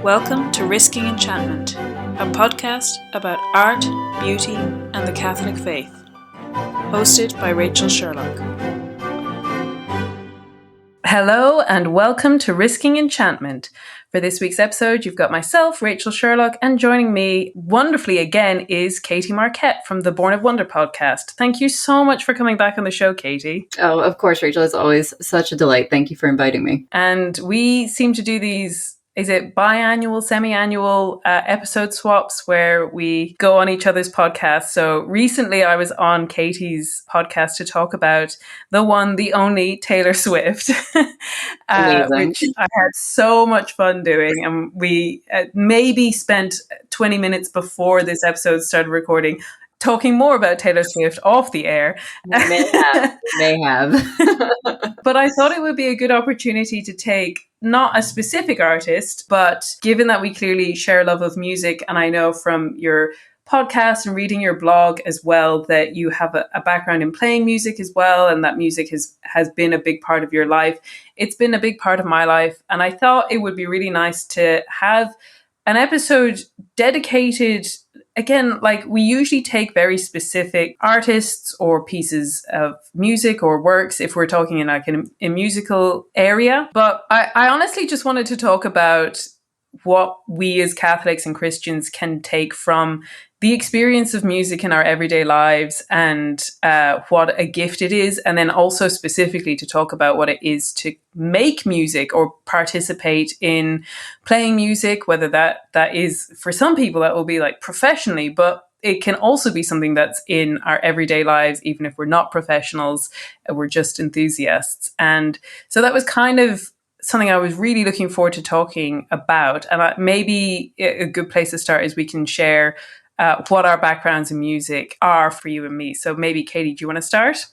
Welcome to Risking Enchantment, a podcast about art, beauty, and the Catholic faith. Hosted by Rachel Sherlock. Hello and welcome to Risking Enchantment. For this week's episode, you've got myself, Rachel Sherlock, and joining me wonderfully again is Katie Marquette from the Born of Wonder podcast. Thank you so much for coming back on the show, Katie. Oh, of course, Rachel. It's always such a delight. Thank you for inviting me. And we seem to do these, is it biannual, semi-annual episode swaps where we go on each other's podcasts. So recently I was on Katie's podcast to talk about the one, the only Taylor Swift, which I had so much fun doing. And we maybe spent 20 minutes before this episode started recording talking more about Taylor Swift off the air. May have. But I thought it would be a good opportunity to take not a specific artist, but given that we clearly share a love of music, and I know from your podcast and reading your blog as well that you have a background in playing music as well, and that music has been a big part of your life. It's been a big part of my life, and I thought it would be really nice to have an episode dedicated. Again, like we usually take very specific artists or pieces of music or works if we're talking in like a musical area. But I honestly just wanted to talk about what we as Catholics and Christians can take from the experience of music in our everyday lives and what a gift it is. And then also specifically to talk about what it is to make music or participate in playing music, whether that is, for some people, that will be like professionally, but it can also be something that's in our everyday lives, even if we're not professionals, we're just enthusiasts. And so that was kind of something I was really looking forward to talking about. And maybe a good place to start is we can share what our backgrounds in music are for you and me. So maybe, Katie, do you want to start?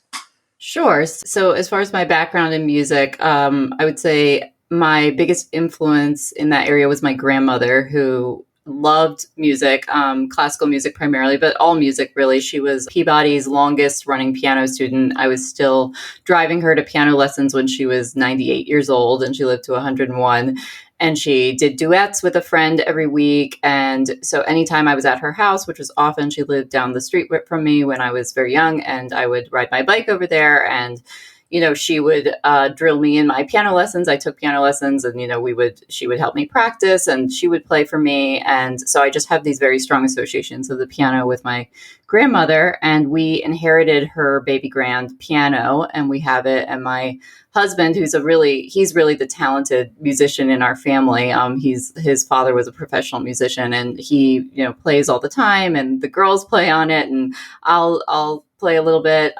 Sure. So as far as my background in music, I would say my biggest influence in that area was my grandmother, who loved music, classical music primarily, but all music really. She was Peabody's longest running piano student. I was still driving her to piano lessons when she was 98 years old, and she lived to 101. And she did duets with a friend every week. And so anytime I was at her house, which was often, she lived down the street from me when I was very young, and I would ride my bike over there, and she would drill me in my piano lessons. I took piano lessons, and, she would help me practice, and she would play for me. And so I just have these very strong associations of the piano with my grandmother, and we inherited her baby grand piano, and we have it. And my husband, he's really the talented musician in our family. His father was a professional musician, and he, plays all the time, and the girls play on it, and I'll play a little bit.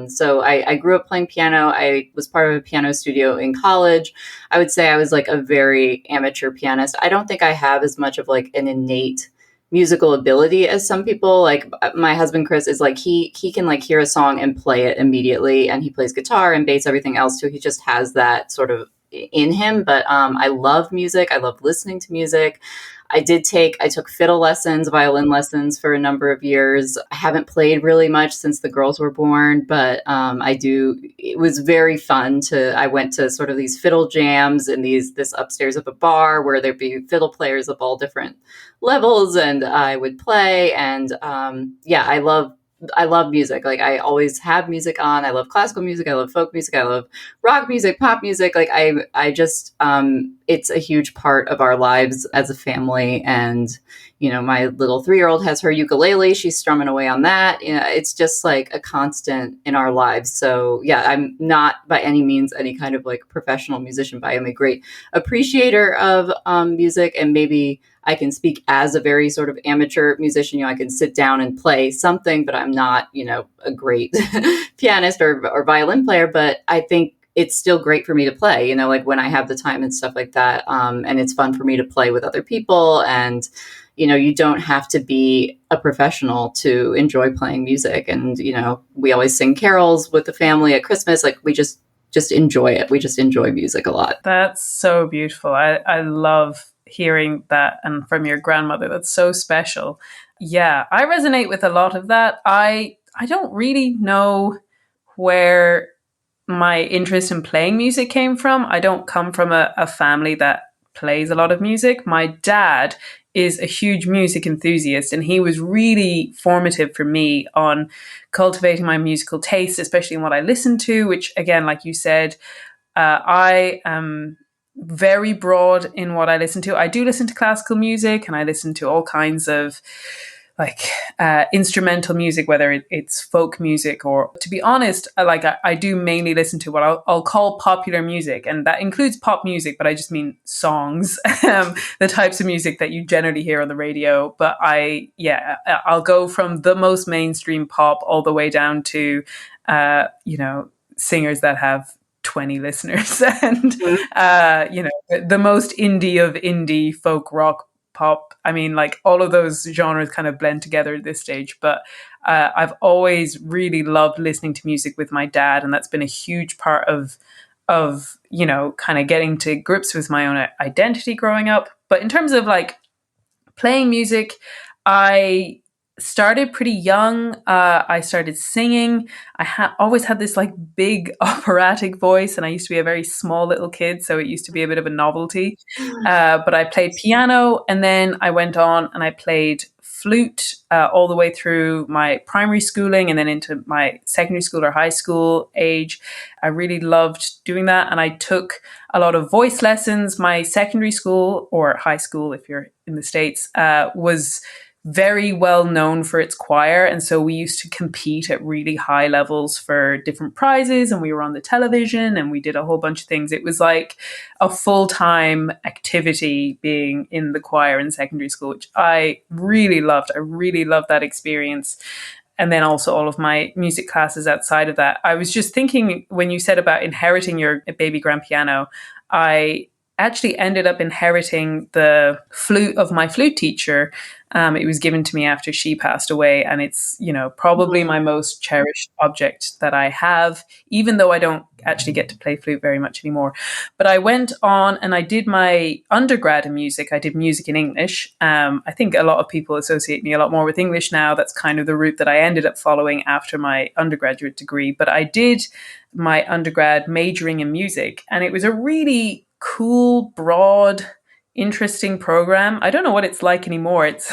So I grew up playing piano. I was part of a piano studio in college. I would say I was like a very amateur pianist. I don't think I have as much of like an innate musical ability as some people. Like my husband, Chris, is like, he can like hear a song and play it immediately. And he plays guitar and bass, everything else too. He just has that sort of in him. But I love music. I love listening to music. I took fiddle lessons, violin lessons for a number of years. I haven't played really much since the girls were born, but it was very fun I went to sort of these fiddle jams in this upstairs of a bar where there'd be fiddle players of all different levels, and I would play. And I love music. Like I always have music on. I love classical music. I love folk music. I love rock music, pop music. Like I just, it's a huge part of our lives as a family. And, my little 3-year-old has her ukulele. She's strumming away on that. It's just like a constant in our lives. So yeah, I'm not by any means any kind of like professional musician, but I am a great appreciator of music, and maybe I can speak as a very sort of amateur musician. I can sit down and play something, but I'm not, a great pianist or violin player. But I think it's still great for me to play, like when I have the time and stuff like that. And it's fun for me to play with other people. And, you don't have to be a professional to enjoy playing music. And, we always sing carols with the family at Christmas. Like we just enjoy it. We just enjoy music a lot. That's so beautiful. I love hearing that, and from your grandmother. That's so special. Yeah, I resonate with a lot of that. I don't really know where my interest in playing music came from. I don't come from a family that plays a lot of music. My dad is a huge music enthusiast, and he was really formative for me on cultivating my musical taste, especially in what I listen to, which, again, like you said, I am very broad in what I listen to. I do listen to classical music, and I listen to all kinds of like instrumental music, whether it's folk music or, to be honest, I do mainly listen to what I'll call popular music, and that includes pop music, but I just mean songs, the types of music that you generally hear on the radio. But I'll go from the most mainstream pop all the way down to, singers that have 20 listeners and, the most indie of indie folk rock pop. I mean, like, all of those genres kind of blend together at this stage. But I've always really loved listening to music with my dad, and that's been a huge part of kind of getting to grips with my own identity growing up. But in terms of like playing music, I started pretty young. I started singing. I always had this like big operatic voice, and I used to be a very small little kid, so it used to be a bit of a novelty. But I played piano, and then I went on and I played flute all the way through my primary schooling and then into my secondary school or high school age. I really loved doing that, and I took a lot of voice lessons. My secondary school, or high school if you're in the States, was very well known for its choir. And so we used to compete at really high levels for different prizes, and we were on the television and we did a whole bunch of things. It was like a full-time activity being in the choir in secondary school, which I really loved. I really loved that experience. And then also all of my music classes outside of that. I was just thinking, when you said about inheriting your baby grand piano, I actually ended up inheriting the flute of my flute teacher. It was given to me after she passed away, and it's, probably my most cherished object that I have, even though I don't actually get to play flute very much anymore. But I went on and I did my undergrad in music. I did music in English. I think a lot of people associate me a lot more with English now. That's kind of the route that I ended up following after my undergraduate degree. But I did my undergrad majoring in music, and it was a really cool, broad, interesting program. I don't know what it's like anymore. It's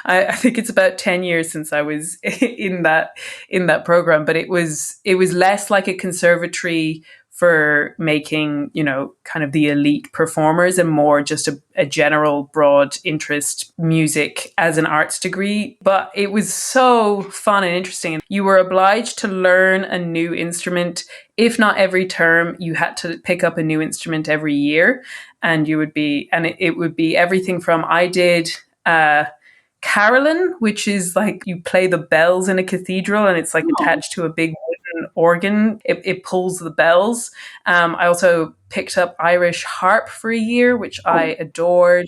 I think it's about 10 years since I was in that program, but it was less like a conservatory for making, kind of the elite performers, and more just a general broad interest music as an arts degree. But it was so fun and interesting. You were obliged to learn a new instrument. If not every term, you had to pick up a new instrument every year. And it would be everything from, I did carillon, which is like you play the bells in a cathedral, and it's like attached to a big wooden organ. It pulls the bells. I also picked up Irish harp for a year, which I adored.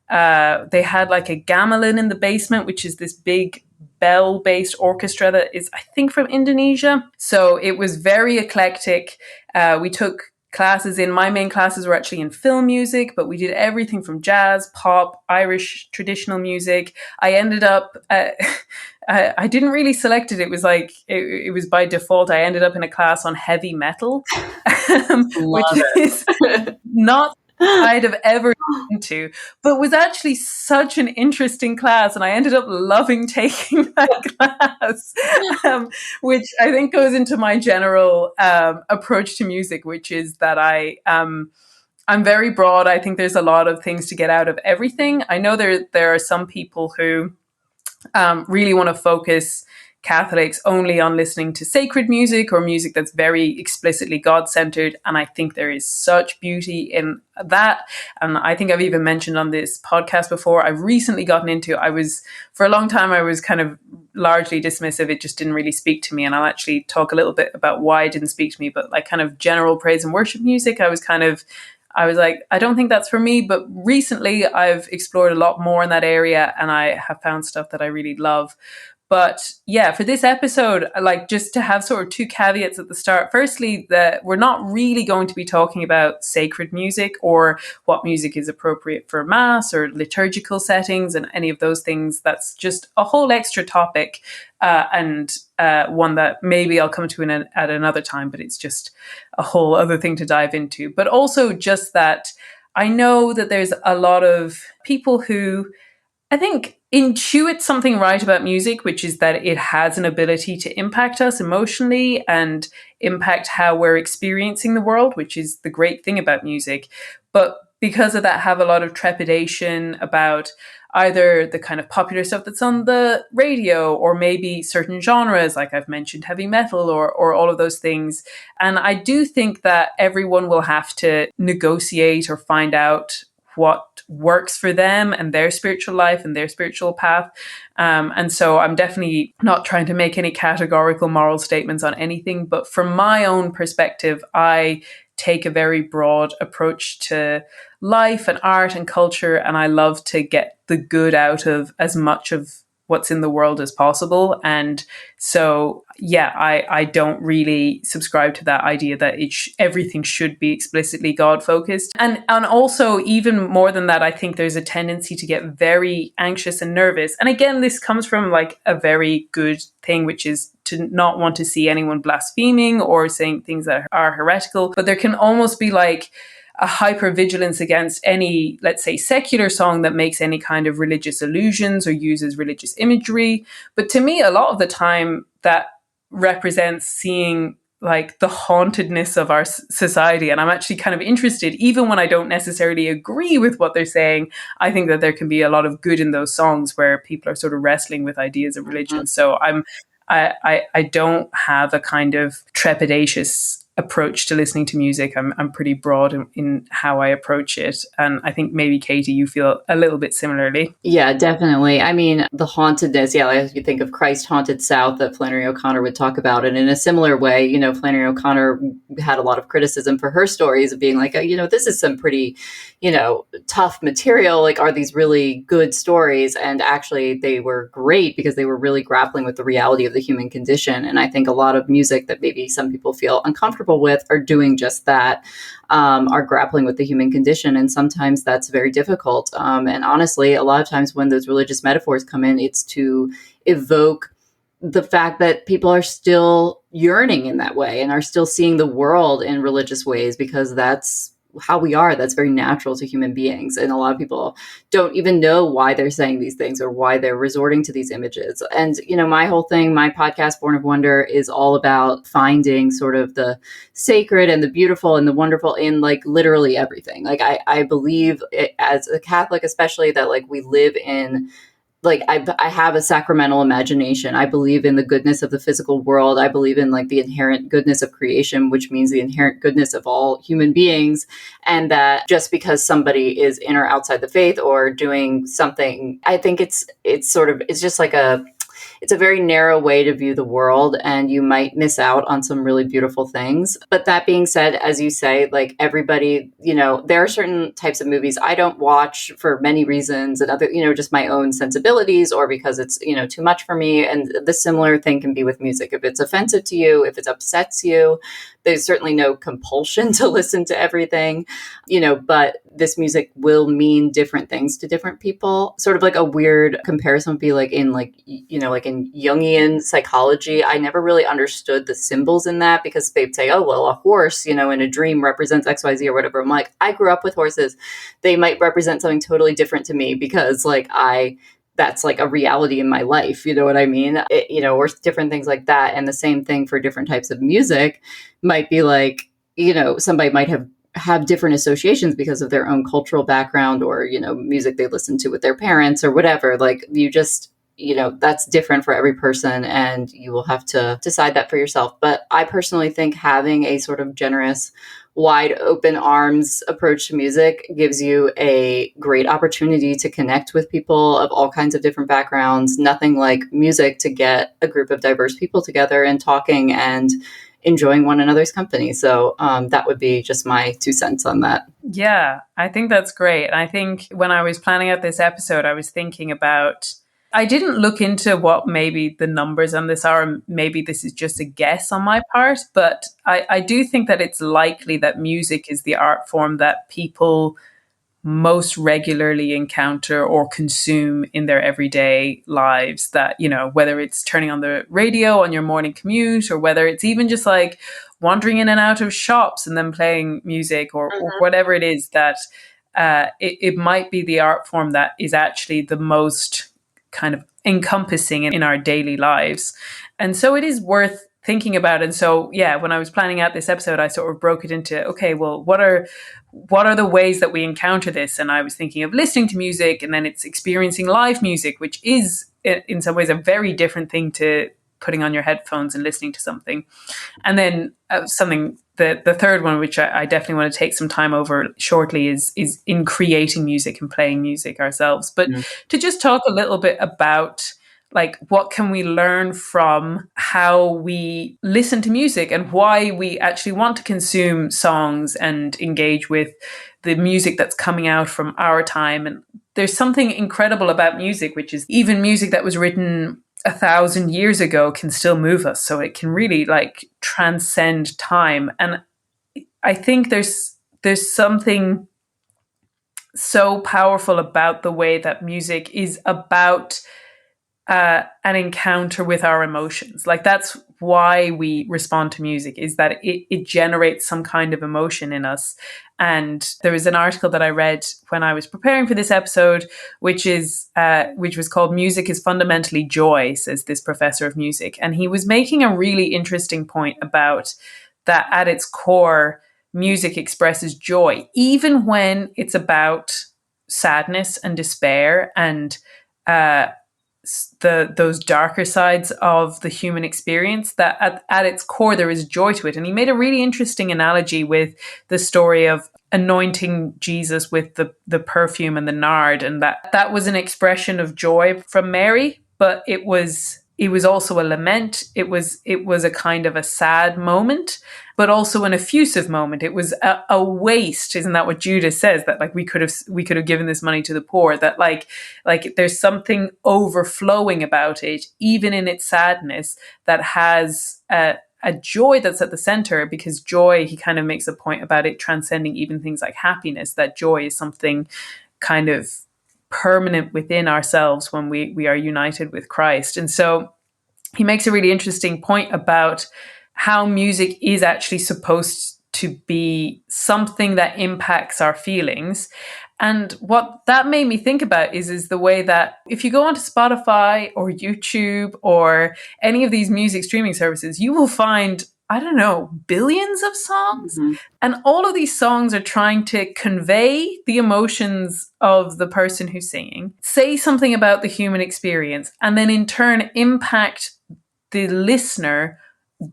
They had like a gamelan in the basement, which is this big bell-based orchestra that is, I think, from Indonesia. So it was very eclectic. We took classes my main classes were actually in film music, but we did everything from jazz, pop, Irish traditional music. I ended up, I didn't really select it. It was like, it was by default. I ended up in a class on heavy metal, which is not I'd have ever been to, but was actually such an interesting class. And I ended up loving taking that class, which I think goes into my general approach to music, which is that I'm very broad. I think there's a lot of things to get out of everything. I know there are some people who really want to focus Catholics only on listening to sacred music or music that's very explicitly God-centered. And I think there is such beauty in that. And I think I've even mentioned on this podcast before, I've recently gotten into, for a long time, I was kind of largely dismissive. It just didn't really speak to me. And I'll actually talk a little bit about why it didn't speak to me. But like kind of general praise and worship music, I was like, I don't think that's for me. But recently I've explored a lot more in that area, and I have found stuff that I really love. But yeah, for this episode, like, just to have sort of two caveats at the start. Firstly, that we're not really going to be talking about sacred music or what music is appropriate for mass or liturgical settings and any of those things. That's just a whole extra topic, and one that maybe I'll come to at another time, but it's just a whole other thing to dive into. But also just that I know that there's a lot of people who I think intuit something right about music, which is that it has an ability to impact us emotionally and impact how we're experiencing the world, which is the great thing about music. But because of that, have a lot of trepidation about either the kind of popular stuff that's on the radio or maybe certain genres, like I've mentioned, heavy metal or all of those things. And I do think that everyone will have to negotiate or find out what works for them and their spiritual life and their spiritual path. And so I'm definitely not trying to make any categorical moral statements on anything. But from my own perspective, I take a very broad approach to life and art and culture. And I love to get the good out of as much of what's in the world as possible. And so, yeah, I don't really subscribe to that idea that everything should be explicitly God focused. And also, even more than that, I think there's a tendency to get very anxious and nervous. And again, this comes from like a very good thing, which is to not want to see anyone blaspheming or saying things that are heretical. But there can almost be like a hypervigilance against any, let's say, secular song that makes any kind of religious allusions or uses religious imagery. But to me, a lot of the time that represents seeing like the hauntedness of our society. And I'm actually kind of interested, even when I don't necessarily agree with what they're saying, I think that there can be a lot of good in those songs where people are sort of wrestling with ideas of religion. So I don't have a kind of trepidatious approach to listening to music. I'm pretty broad in how I approach it. And I think maybe, Katie, you feel a little bit similarly. Yeah, definitely. I mean, the hauntedness, yeah, like you think of Christ Haunted South that Flannery O'Connor would talk about. And in a similar way, you know, Flannery O'Connor had a lot of criticism for her stories of being like, oh, you know, this is some pretty, you know, tough material. Like, are these really good stories? And actually, they were great because they were really grappling with the reality of the human condition. And I think a lot of music that maybe some people feel uncomfortable with are doing just that, are grappling with the human condition. And sometimes that's very difficult. And honestly, a lot of times when those religious metaphors come in, it's to evoke the fact that people are still yearning in that way and are still seeing the world in religious ways, because that's how we are. That's very natural to human beings. And a lot of people don't even know why they're saying these things or why they're resorting to these images. And, you know, my whole thing, my podcast, Born of Wonder, is all about finding sort of the sacred and the beautiful and the wonderful in like literally everything. Like I believe as a Catholic, especially, that like we live in, like I have a sacramental imagination. I believe in the goodness of the physical world. I believe in like the inherent goodness of creation, which means the inherent goodness of all human beings. And that just because somebody is in or outside the faith or doing something, I think it's just like it's a very narrow way to view the world, and you might miss out on some really beautiful things. But that being said, as you say, like everybody, you know, there are certain types of movies I don't watch for many reasons, and other, you know, just my own sensibilities or because it's, you know, too much for me. And the similar thing can be with music. If it's offensive to you, if it upsets you, there's certainly no compulsion to listen to everything, you know, but this music will mean different things to different people. Sort of like a weird comparison would be like in like, you know, like in Jungian psychology, I never really understood the symbols in that, because they'd say, oh, well, a horse, you know, in a dream represents XYZ or whatever. I'm like, I grew up with horses. They might represent something totally different to me because like that's like a reality in my life. You know what I mean? You know, or different things like that. And the same thing for different types of music might be like, you know, somebody might have different associations because of their own cultural background or, you know, music they listen to with their parents or whatever. Like you just, you know, that's different for every person and you will have to decide that for yourself. But I personally think having a sort of generous, wide open arms approach to music gives you a great opportunity to connect with people of all kinds of different backgrounds. Nothing like music to get a group of diverse people together and talking and enjoying one another's company. So that would be just my 2 cents on that. Yeah, I think that's great. And I think when I was planning out this episode, I was thinking about, I didn't look into what maybe the numbers on this are. Maybe this is just a guess on my part, but I do think that it's likely that music is the art form that people most regularly encounter or consume in their everyday lives. That, you know, whether it's turning on the radio on your morning commute or whether it's even just like wandering in and out of shops and then playing music or whatever it is, that it might be the art form that is actually the most kind of encompassing in our daily lives. And so it is worth thinking about. And so, yeah, when I was planning out this episode, I sort of broke it into, okay, well, what are the ways that we encounter this? And I was thinking of listening to music, and then it's experiencing live music, which is in some ways a very different thing to putting on your headphones and listening to something. And then the third one, which I definitely want to take some time over shortly, is in creating music and playing music ourselves. But to just talk a little bit about, like, what can we learn from how we listen to music and why we actually want to consume songs and engage with the music that's coming out from our time. And there's something incredible about music, which is even music that was written 1,000 years ago can still move us. So it can really like transcend time. And I think there's something so powerful about the way that music is about an encounter with our emotions. Like, that's why we respond to music, is that it generates some kind of emotion in us. And there was an article that I read when I was preparing for this episode, which was called "Music is Fundamentally Joy," says this professor of music. And he was making a really interesting point about that at its core, music expresses joy, even when it's about sadness and despair and those darker sides of the human experience, that at its core there is joy to it. And he made a really interesting analogy with the story of anointing Jesus with the perfume and the nard, and that was an expression of joy from Mary, but it was also a lament. It was a kind of a sad moment, but also an effusive moment. It was a waste. Isn't that what Judas says? That like we could have given this money to the poor. That like there's something overflowing about it, even in its sadness, that has a joy that's at the center, because joy, he kind of makes a point about it transcending even things like happiness, that joy is something kind of permanent within ourselves when we are united with Christ. And so he makes a really interesting point about how music is actually supposed to be something that impacts our feelings. And what that made me think about is the way that if you go onto Spotify or YouTube or any of these music streaming services, you will find, I don't know, billions of songs. Mm-hmm. And all of these songs are trying to convey the emotions of the person who's singing, say something about the human experience, and then in turn impact the listener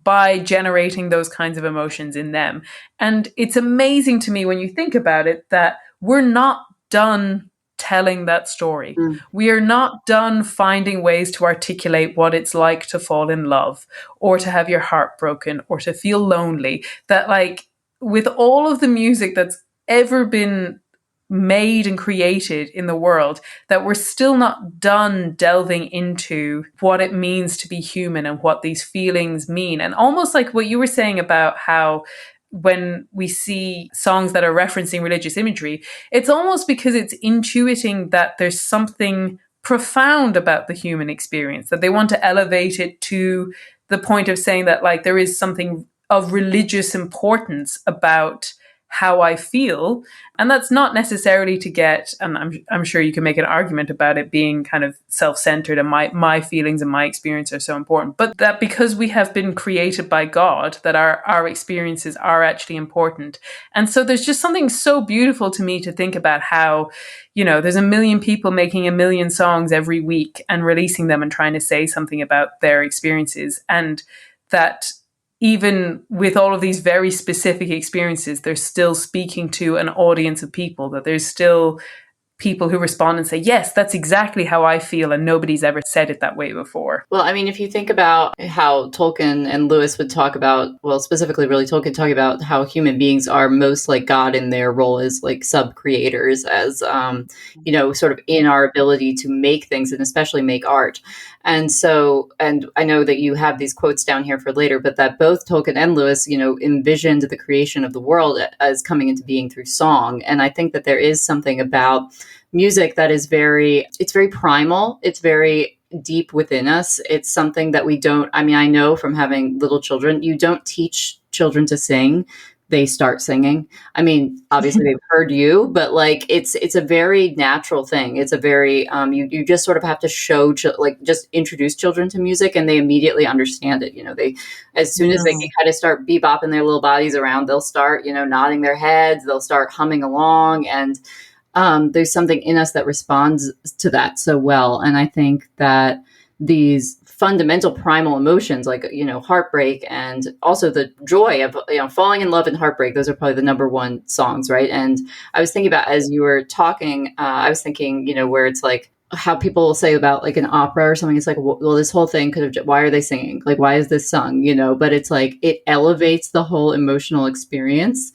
by generating those kinds of emotions in them. And it's amazing to me when you think about it that we're not done telling that story. We are not done finding ways to articulate what it's like to fall in love or to have your heart broken or to feel lonely. That, like, with all of the music that's ever been made and created in the world, that we're still not done delving into what it means to be human and what these feelings mean. And almost like what you were saying about how when we see songs that are referencing religious imagery, it's almost because it's intuiting that there's something profound about the human experience, that they want to elevate it to the point of saying that, like, there is something of religious importance about how I feel. And that's not necessarily to get, and I'm sure you can make an argument about it being kind of self-centered and my feelings and my experience are so important, but that because we have been created by God, that our experiences are actually important. And so there's just something so beautiful to me to think about how, you know, there's a million people making a million songs every week and releasing them and trying to say something about their experiences. And that even with all of these very specific experiences, they're still speaking to an audience of people, that there's still people who respond and say, yes, that's exactly how I feel, and nobody's ever said it that way before. Well, I mean, if you think about how Tolkien and Lewis would talk about, well, specifically really Tolkien talking about how human beings are most like God in their role as like sub-creators, as, you know, sort of in our ability to make things and especially make art. And so, and I know that you have these quotes down here for later, but that both Tolkien and Lewis, you know, envisioned the creation of the world as coming into being through song. And I think that there is something about music that is it's very primal. It's very deep within us. It's something that we don't, I mean, I know from having little children, you don't teach children to sing they start singing. I mean, obviously they've heard you, but like it's a very natural thing. It's a very you just sort of have to show like just introduce children to music, and they immediately understand it. You know, they as soon as they can kind of start bebopping their little bodies around, they'll start, you know, nodding their heads, they'll start humming along, and there's something in us that responds to that so well. And I think that these fundamental primal emotions, like, you know, heartbreak and also the joy of, you know, falling in love and heartbreak, those are probably the number one songs, right? And I was thinking about, as you were talking, I was thinking, you know, where it's like how people will say about like an opera or something, it's like, well, this whole thing could have, why are they singing? Like, why is this sung? You know, but it's like, it elevates the whole emotional experience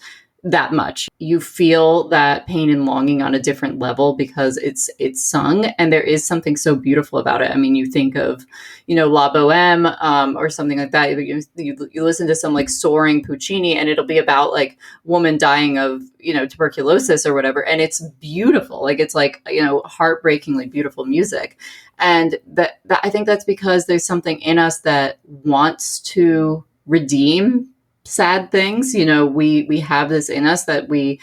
that much. You feel that pain and longing on a different level because it's sung, and there is something so beautiful about it. I mean, you think of, you know, La Boheme or something like that. You listen to some like soaring Puccini, and it'll be about like woman dying of, you know, tuberculosis or whatever, and it's beautiful. Like, it's like, you know, heartbreakingly beautiful music. And that I think that's because there's something in us that wants to redeem sad things. You know, we have this in us that we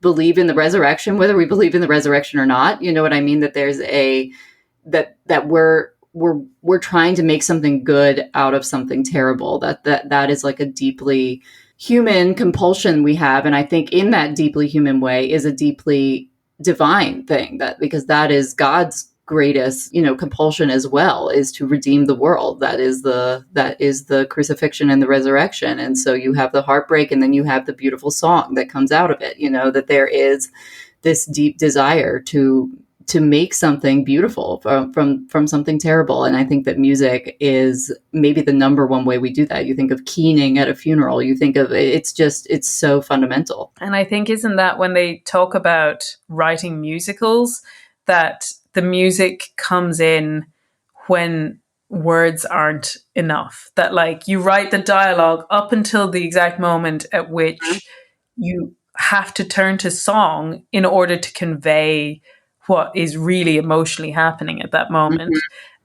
believe in the resurrection, whether we believe in the resurrection or not. You know what I mean? That there's that we're trying to make something good out of something terrible. That is like a deeply human compulsion we have. And I think in that deeply human way is a deeply divine thing, that because that is God's greatest, you know, compulsion as well, is to redeem the world. That is the crucifixion and the resurrection. And so you have the heartbreak, and then you have the beautiful song that comes out of it, you know, that there is this deep desire to make something beautiful from something terrible. And I think that music is maybe the number one way we do that. You think of keening at a funeral, you think of it's so fundamental. And I think, isn't that when they talk about writing musicals, that the music comes in when words aren't enough, that like you write the dialogue up until the exact moment at which you have to turn to song in order to convey what is really emotionally happening at that moment.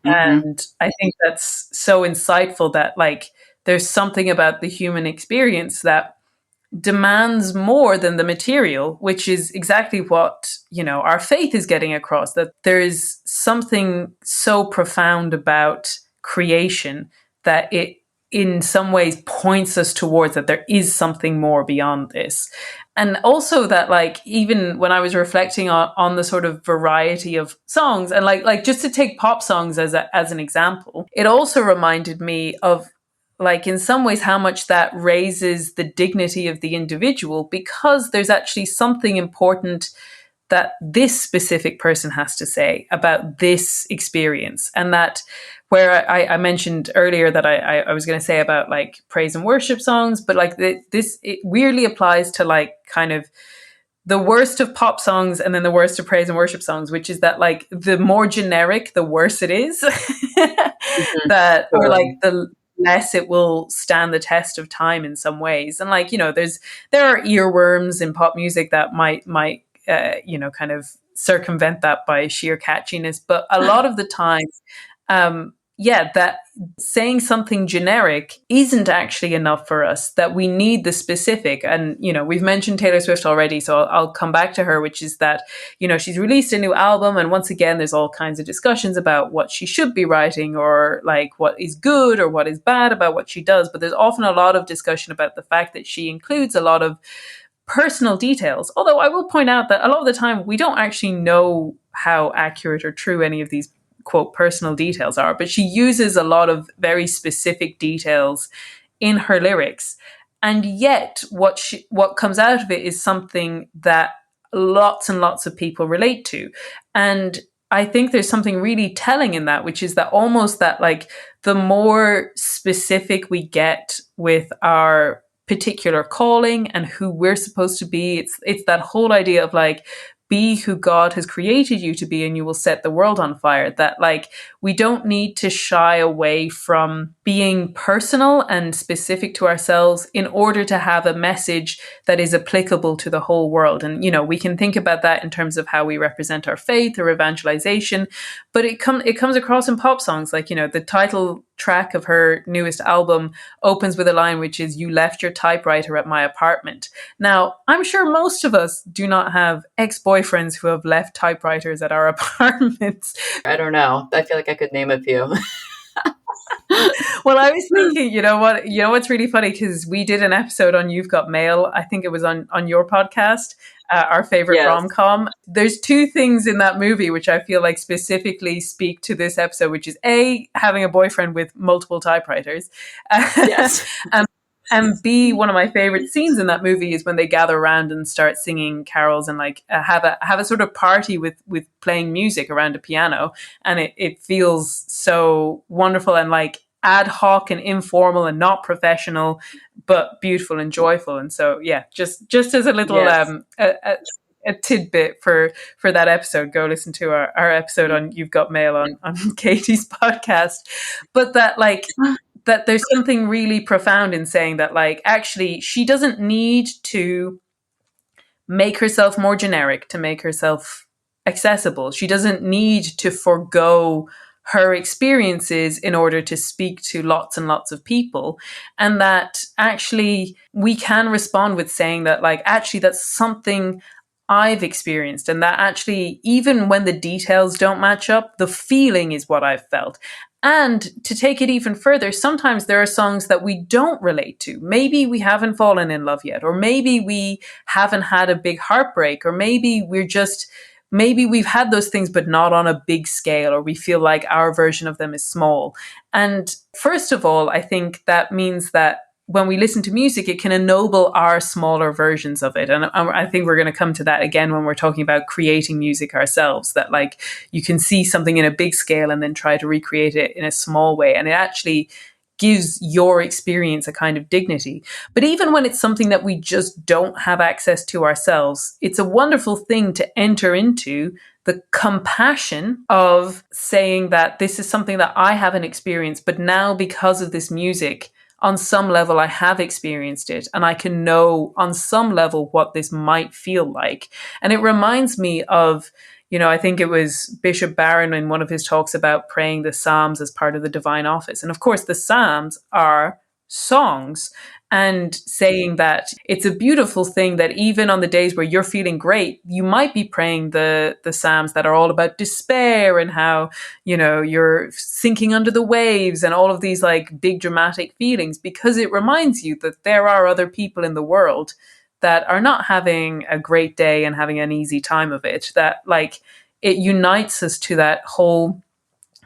And I think that's so insightful, that like there's something about the human experience that demands more than the material, which is exactly what, you know, our faith is getting across, that there is something so profound about creation that it in some ways points us towards that there is something more beyond this. And also that, like, even when I was reflecting on the sort of variety of songs, and like just to take pop songs as an example, it also reminded me of, like, in some ways, how much that raises the dignity of the individual, because there's actually something important that this specific person has to say about this experience. And that, where I mentioned earlier that I was going to say about like praise and worship songs, but like this, it weirdly applies to like kind of the worst of pop songs and then the worst of praise and worship songs, which is that like the more generic, the worse it is. That, or like the less it will stand the test of time in some ways. And like, you know, there are earworms in pop music that might you know, kind of circumvent that by sheer catchiness, but a lot of the time, that saying something generic isn't actually enough for us, that we need the specific. And, you know, we've mentioned Taylor Swift already, so I'll come back to her, which is that, you know, she's released a new album, and once again, there's all kinds of discussions about what she should be writing, or like what is good or what is bad about what she does. But there's often a lot of discussion about the fact that she includes a lot of personal details. Although I will point out that a lot of the time we don't actually know how accurate or true any of these quote personal details are, but she uses a lot of very specific details in her lyrics. And yet what comes out of it is something that lots and lots of people relate to. And I think there's something really telling in that, which is that almost that like the more specific we get with our particular calling and who we're supposed to be, it's that whole idea of like, be who God has created you to be and you will set the world on fire. That like, we don't need to shy away from being personal and specific to ourselves in order to have a message that is applicable to the whole world. And, you know, we can think about that in terms of how we represent our faith or evangelization, but it comes across in pop songs. Like, you know, the title track of her newest album opens with a line which is, "You left your typewriter at my apartment." Now, I'm sure most of us do not have ex-boyfriends who have left typewriters at our apartments. I don't know. I feel like I could name a few. Well, I was thinking, what's really funny, because we did an episode on You've Got Mail. I think it was on your podcast, our favorite Yes. rom-com. There's two things in that movie which I feel like specifically speak to this episode, which is A, having a boyfriend with multiple typewriters. Yes. And B, one of my favorite scenes in that movie is when they gather around and start singing carols and like have a sort of party with playing music around a piano, and it feels so wonderful and like ad hoc and informal and not professional, but beautiful and joyful. And so yeah, just as a little Yes. a tidbit for that episode, go listen to our episode on You've Got Mail on Katie's podcast. But that there's something really profound in saying that, like, actually, she doesn't need to make herself more generic to make herself accessible. She doesn't need to forgo her experiences in order to speak to lots and lots of people. And that actually we can respond with saying that, like, actually, that's something I've experienced, and that actually, even when the details don't match up, the feeling is what I've felt. And to take it even further, sometimes there are songs that we don't relate to. Maybe we haven't fallen in love yet, or maybe we haven't had a big heartbreak, or maybe we've had those things, but not on a big scale, or we feel like our version of them is small. And first of all, I think that means that when we listen to music, it can ennoble our smaller versions of it. And I think we're going to come to that again when we're talking about creating music ourselves, that like you can see something in a big scale and then try to recreate it in a small way. And it actually gives your experience a kind of dignity. But even when it's something that we just don't have access to ourselves, it's a wonderful thing to enter into the compassion of saying that this is something that I haven't experienced, but now because of this music, on some level, I have experienced it, and I can know on some level what this might feel like. And it reminds me of, I think it was Bishop Barron in one of his talks about praying the Psalms as part of the divine office. And of course, the Psalms are songs, and saying that it's a beautiful thing that even on the days where you're feeling great, you might be praying the Psalms that are all about despair and how, you're sinking under the waves and all of these like big dramatic feelings, because it reminds you that there are other people in the world that are not having a great day and having an easy time of it, that like it unites us to that whole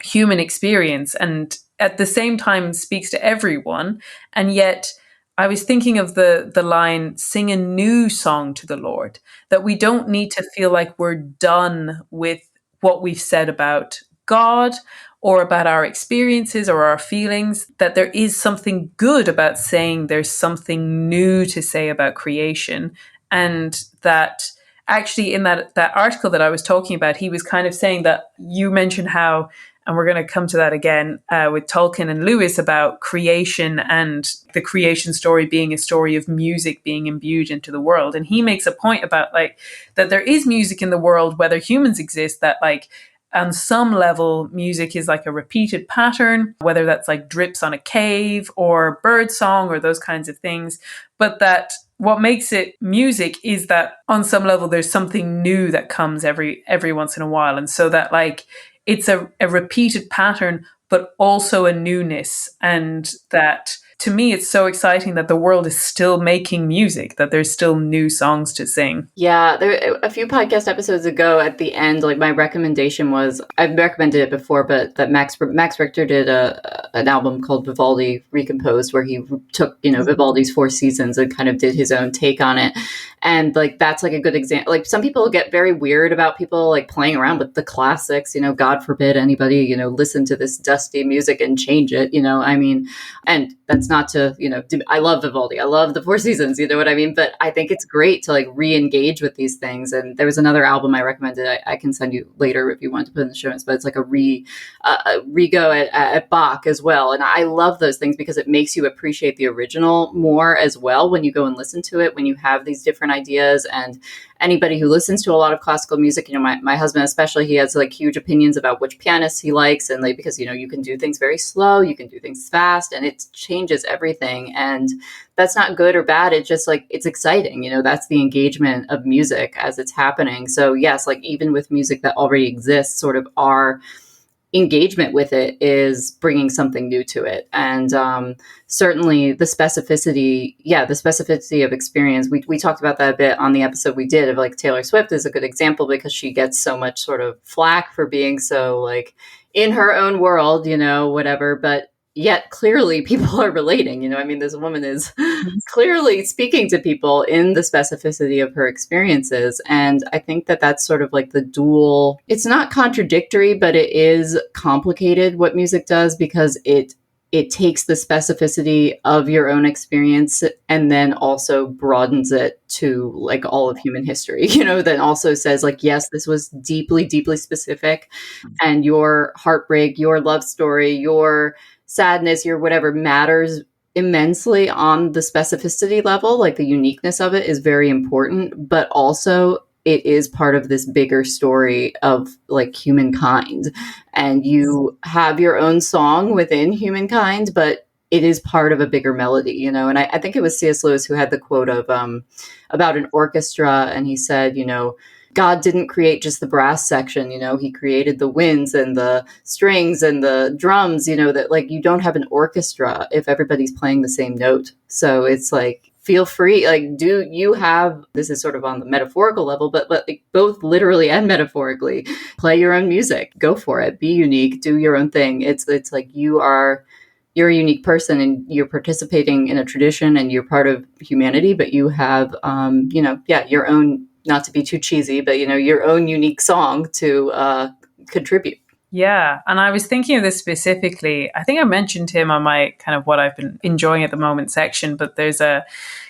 human experience, and at the same time speaks to everyone. And yet I was thinking of the line, "Sing a new song to the Lord," that we don't need to feel like we're done with what we've said about God or about our experiences or our feelings, that there is something good about saying there's something new to say about creation. And that actually in that article that I was talking about, he was kind of saying that you mentioned how, and we're going to come to that again with Tolkien and Lewis, about creation and the creation story being a story of music being imbued into the world. And he makes a point about like that there is music in the world, whether humans exist, that like on some level, music is like a repeated pattern, whether that's like drips on a cave or bird song or those kinds of things. But that what makes it music is that on some level, there's something new that comes every once in a while. And so that like it's a repeated pattern, but also a newness. And that to me, it's so exciting that the world is still making music, that there's still new songs to sing. Yeah, a few podcast episodes ago at the end, like my recommendation was, I've recommended it before, but that Max Richter did an album called Vivaldi Recomposed, where he took, Vivaldi's 4 seasons and kind of did his own take on it. And like, that's like a good example. Like some people get very weird about people like playing around with the classics, God forbid anybody, listen to this dusty music and change it, and that's not to, I love Vivaldi. I love the Four Seasons, you know what I mean? But I think it's great to like re-engage with these things. And there was another album I recommended. I can send you later if you want to put in the show notes, but it's like a re-go at Bach as well. And I love those things because it makes you appreciate the original more as well when you go and listen to it, when you have these different ideas. And anybody who listens to a lot of classical music, my husband especially, he has like huge opinions about which pianists he likes, and like because you can do things very slow, you can do things fast, and it changes everything. And that's not good or bad. It's just like it's exciting. That's the engagement of music as it's happening. So yes, like even with music that already exists, sort of our engagement with it is bringing something new to it. And certainly the specificity of experience. We talked about that a bit on the episode we did of like Taylor Swift is a good example because she gets so much sort of flack for being so like in her own world, whatever. But yet clearly people are relating, this woman is clearly speaking to people in the specificity of her experiences. And I think that that's sort of like the dual, it's not contradictory, but it is complicated what music does because it takes the specificity of your own experience and then also broadens it to like all of human history, then also says like, yes, this was deeply, deeply specific, and your heartbreak, your love story, your sadness, your whatever matters immensely on the specificity level. Like the uniqueness of it is very important, but also it is part of this bigger story of like humankind. And you have your own song within humankind, but it is part of a bigger melody, And I think it was C.S. Lewis who had the quote of about an orchestra, and he said, God didn't create just the brass section, he created the winds and the strings and the drums, that like you don't have an orchestra if everybody's playing the same note. So it's like, feel free, like, do you have, this is sort of on the metaphorical level, but like both literally and metaphorically, play your own music, go for it, be unique, do your own thing. It's like you're a unique person and you're participating in a tradition and you're part of humanity, but you have, your own, not to be too cheesy, but, your own unique song to contribute. Yeah. And I was thinking of this specifically. I think I mentioned him on my kind of what I've been enjoying at the moment section, but there's a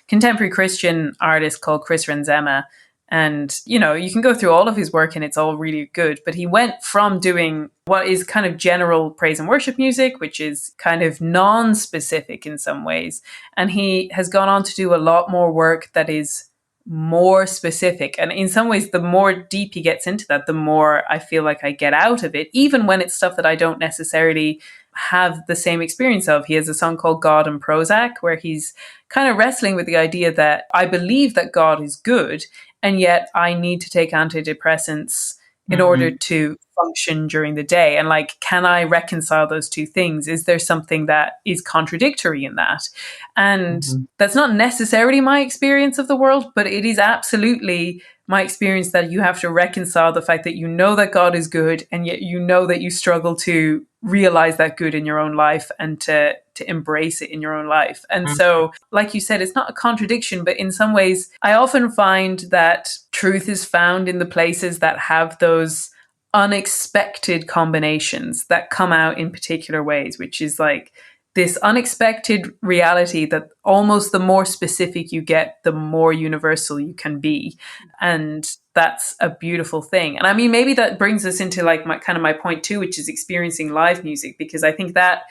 contemporary Christian artist called Chris Renzema. And, you can go through all of his work and it's all really good. But he went from doing what is kind of general praise and worship music, which is kind of non-specific in some ways. And he has gone on to do a lot more work that is more specific. And in some ways, the more deep he gets into that, the more I feel like I get out of it, even when it's stuff that I don't necessarily have the same experience of. He has a song called God and Prozac, where he's kind of wrestling with the idea that I believe that God is good, and yet I need to take antidepressants in order to function during the day. And like, can I reconcile those two things? Is there something that is contradictory in that? And that's not necessarily my experience of the world, but it is absolutely my experience that you have to reconcile the fact that you know that God is good, and yet you know that you struggle to realize that good in your own life and to embrace it in your own life. And so, like you said, it's not a contradiction, but in some ways, I often find that truth is found in the places that have those unexpected combinations that come out in particular ways, which is like this unexpected reality that almost the more specific you get, the more universal you can be. And that's a beautiful thing. And I mean, maybe that brings us into like my point too, which is experiencing live music, because I think that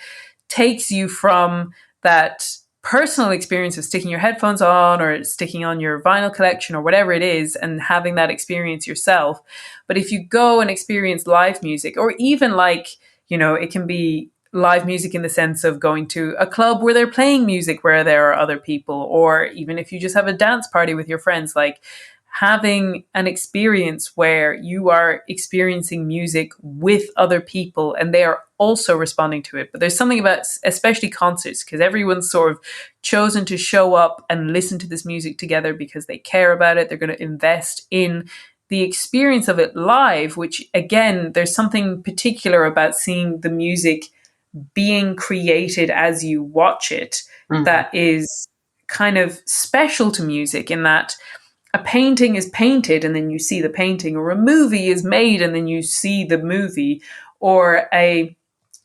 takes you from that personal experience of sticking your headphones on or sticking on your vinyl collection or whatever it is and having that experience yourself. But if you go and experience live music, or even like, it can be live music in the sense of going to a club where they're playing music where there are other people, or even if you just have a dance party with your friends, like having an experience where you are experiencing music with other people and they are also responding to it. But there's something about, especially concerts, because everyone's sort of chosen to show up and listen to this music together because they care about it. They're going to invest in the experience of it live, which again, there's something particular about seeing the music being created as you watch it that is kind of special to music, in that a painting is painted and then you see the painting, or a movie is made and then you see the movie, or a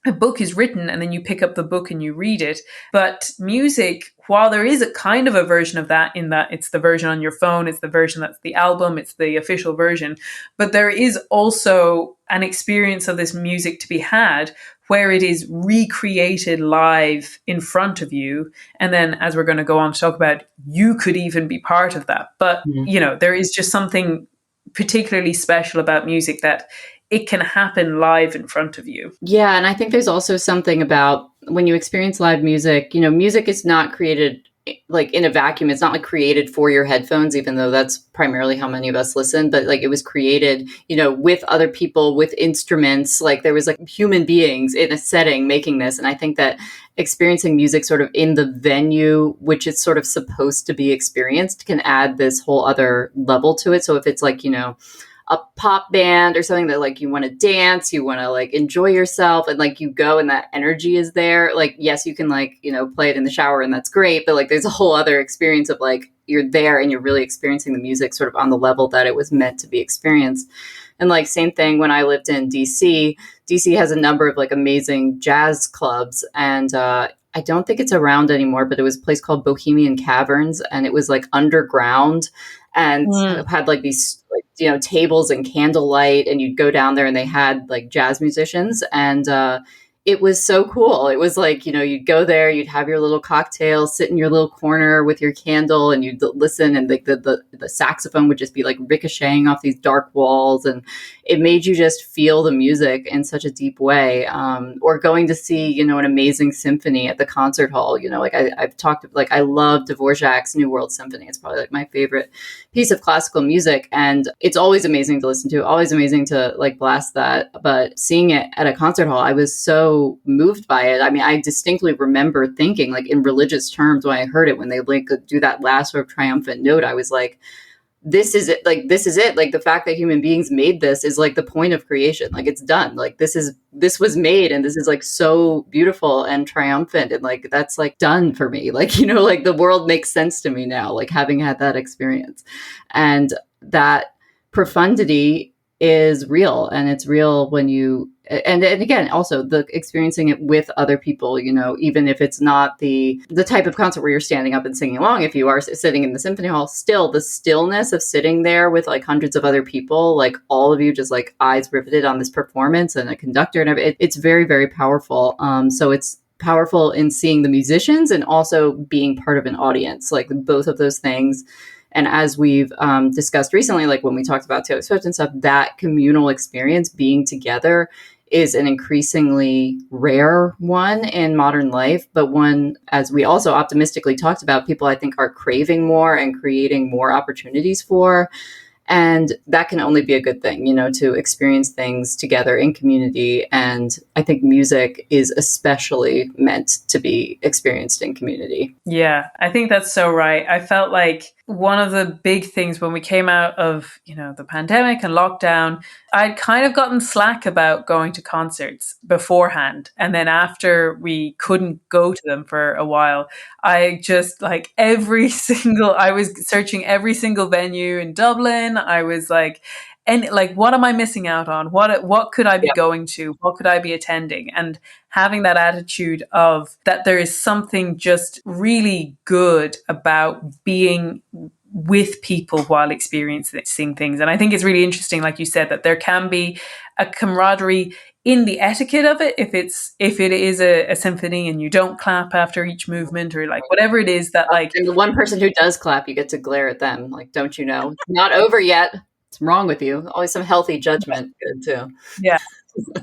a book is written and then you pick up the book and you read it. But music, while there is a kind of a version of that, in that it's the version on your phone, it's the version that's the album, it's the official version, but there is also an experience of this music to be had where it is recreated live in front of you. And then, as we're going to go on to talk about, you could even be part of that. But, you know, there is just something particularly special about music that it can happen live in front of you. Yeah, and I think there's also something about when you experience live music, you know, music is not created like in a vacuum. It's not like created for your headphones, even though that's primarily how many of us listen, but like it was created, you know, with other people, with instruments, like there was like human beings in a setting making this. And I think that experiencing music sort of in the venue, which it's sort of supposed to be experienced, can add this whole other level to it. So if it's like, you know, a pop band or something that like you want to dance, you want to like enjoy yourself, and like you go and that energy is there. Like, yes, you can like, you know, play it in the shower and that's great. But like there's a whole other experience of like you're there and you're really experiencing the music sort of on the level that it was meant to be experienced. And like same thing when I lived in DC. DC has a number of like amazing jazz clubs, and I don't think it's around anymore, but it was a place called Bohemian Caverns, and it was like underground and had like these like, you know, tables and candlelight, and you'd go down there and they had like jazz musicians, and it was so cool. It was like, you know, you'd go there, you'd have your little cocktail, sit in your little corner with your candle, and you'd listen, and like the saxophone would just be like ricocheting off these dark walls, and it made you just feel the music in such a deep way. Or going to see, you know, an amazing symphony at the concert hall. You know, like I've talked, like I love Dvorak's New World Symphony. It's probably like my favorite piece of classical music, and it's always amazing to listen to, always amazing to like blast that. But seeing it at a concert hall, I was so moved by it. I mean, I distinctly remember thinking like in religious terms when I heard it, when they like do that last sort of triumphant note, I was like, this is it. Like, this is it. Like the fact that human beings made this is like the point of creation. Like it's done. Like this was made, and this is like so beautiful and triumphant. And like, that's like done for me. Like, you know, like the world makes sense to me now, like having had that experience. And that profundity is real, and it's real when you and again also the experiencing it with other people, you know, even if it's not the type of concert where you're standing up and singing along. If you are sitting in the symphony hall, still the stillness of sitting there with like hundreds of other people, like all of you just like eyes riveted on this performance and a conductor and everything, it's very, very powerful. So it's powerful in seeing the musicians and also being part of an audience, like both of those things. And as we've discussed recently, like when we talked about Taylor Swift and stuff, that communal experience, being together, is an increasingly rare one in modern life, but one, as we also optimistically talked about, people I think are craving more and creating more opportunities for. And that can only be a good thing, you know, to experience things together in community. And I think music is especially meant to be experienced in community. Yeah, I think that's so right. I felt like one of the big things when we came out of, you know, the pandemic and lockdown, I'd kind of gotten slack about going to concerts beforehand. And then after we couldn't go to them for a while, I just like I was searching every single venue in Dublin. I was like, and like, what am I missing out on? What could I be going to? What could I be attending? And having that attitude of that there is something just really good about being with people while experiencing things. And I think it's really interesting, like you said, that there can be a camaraderie in the etiquette of it. If it is a symphony and you don't clap after each movement, or like whatever it is that like, and the one person who does clap, you get to glare at them. Like, don't you know? It's not over yet. What's wrong with you? Always some healthy judgment. Good too. Yeah.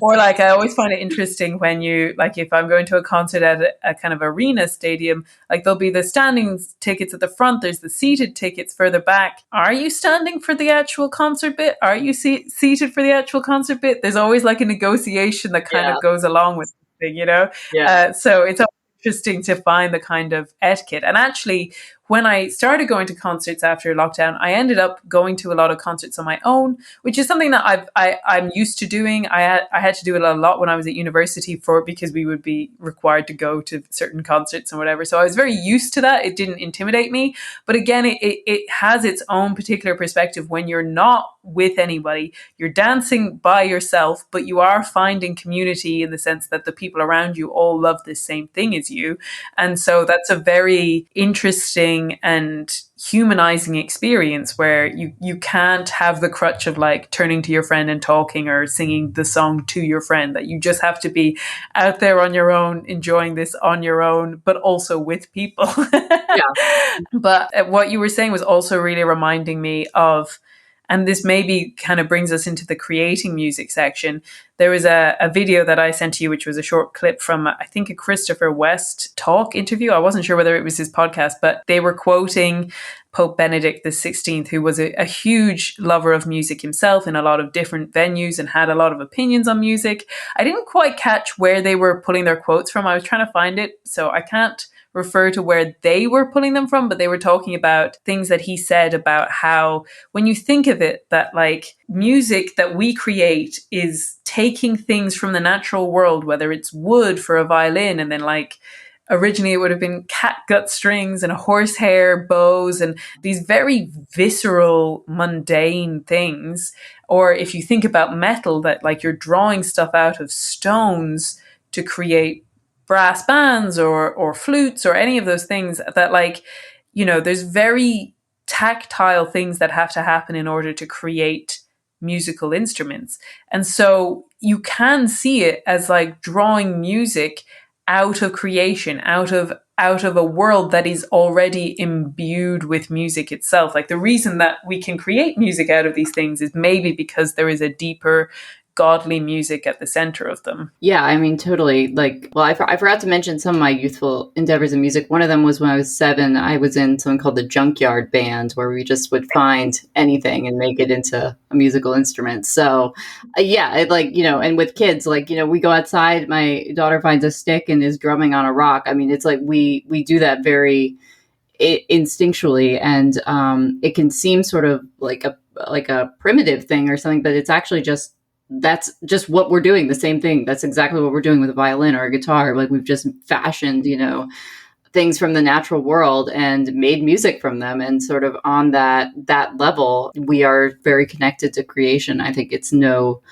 Or like, I always find it interesting when you, like, if I'm going to a concert at a kind of arena stadium, like there'll be the standing tickets at the front, there's the seated tickets further back. Are you standing for the actual concert bit? Are you seated for the actual concert bit? There's always like a negotiation that kind of goes along with the thing, you know? Yeah. So it's interesting to find the kind of etiquette. And actually, when I started going to concerts after lockdown, I ended up going to a lot of concerts on my own, which is something that I'm used to doing. I had to do it a lot when I was at university because we would be required to go to certain concerts and whatever. So I was very used to that. It didn't intimidate me. But again, it has its own particular perspective when you're not with anybody. You're dancing by yourself, but you are finding community in the sense that the people around you all love the same thing as you. And so that's a very interesting and humanizing experience where you can't have the crutch of like turning to your friend and talking or singing the song to your friend, that you just have to be out there on your own, enjoying this on your own, but also with people. Yeah. But what you were saying was also really reminding me of, and this maybe kind of brings us into the creating music section. There was a video that I sent to you, which was a short clip from, I think, a Christopher West talk interview. I wasn't sure whether it was his podcast, but they were quoting Pope Benedict XVI, who was a huge lover of music himself in a lot of different venues and had a lot of opinions on music. I didn't quite catch where they were pulling their quotes from. I was trying to find it, so I can't refer to where they were pulling them from, but they were talking about things that he said about how, when you think of it, that like music that we create is taking things from the natural world, whether it's wood for a violin, and then like originally it would have been catgut strings and horsehair bows and these very visceral, mundane things. Or if you think about metal, that like you're drawing stuff out of stones to create brass bands or flutes or any of those things, that like, you know, there's very tactile things that have to happen in order to create musical instruments. And so you can see it as like drawing music out of creation, out of a world that is already imbued with music itself. Like the reason that we can create music out of these things is maybe because there is a deeper godly music at the center of them. Yeah, I mean, totally. Like, well, I forgot to mention some of my youthful endeavors in music. One of them was when I was 7, I was in something called the Junkyard Band, where we just would find anything and make it into a musical instrument. So, yeah, it, like, you know, and with kids, like, you know, we go outside, my daughter finds a stick and is drumming on a rock. I mean, it's like we do that very instinctually, and it can seem sort of like a primitive thing or something, but it's actually that's just what we're doing. The same thing. That's exactly what we're doing with a violin or a guitar. Like we've just fashioned, you know, things from the natural world and made music from them. And sort of on that level, we are very connected to creation. I think it's no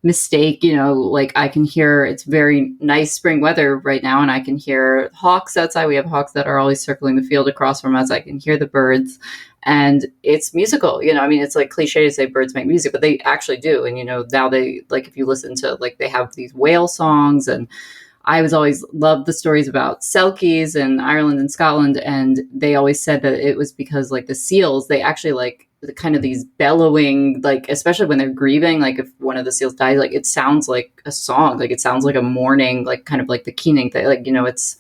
mistake, you know, like I can hear, it's very nice spring weather right now, and I can hear hawks outside. We have hawks that are always circling the field across from us. I can hear the birds, and it's musical. You know, I mean, it's like cliche to say birds make music, but they actually do. And, you know, now they, like, if you listen to, like, they have these whale songs, and I was always loved the stories about selkies in Ireland and Scotland. And they always said that it was because, like, the seals, they actually like the kind of these bellowing, like, especially when they're grieving, like if one of the seals dies, like it sounds like a song, like it sounds like a mourning, like kind of like the keening thing, like, you know, it's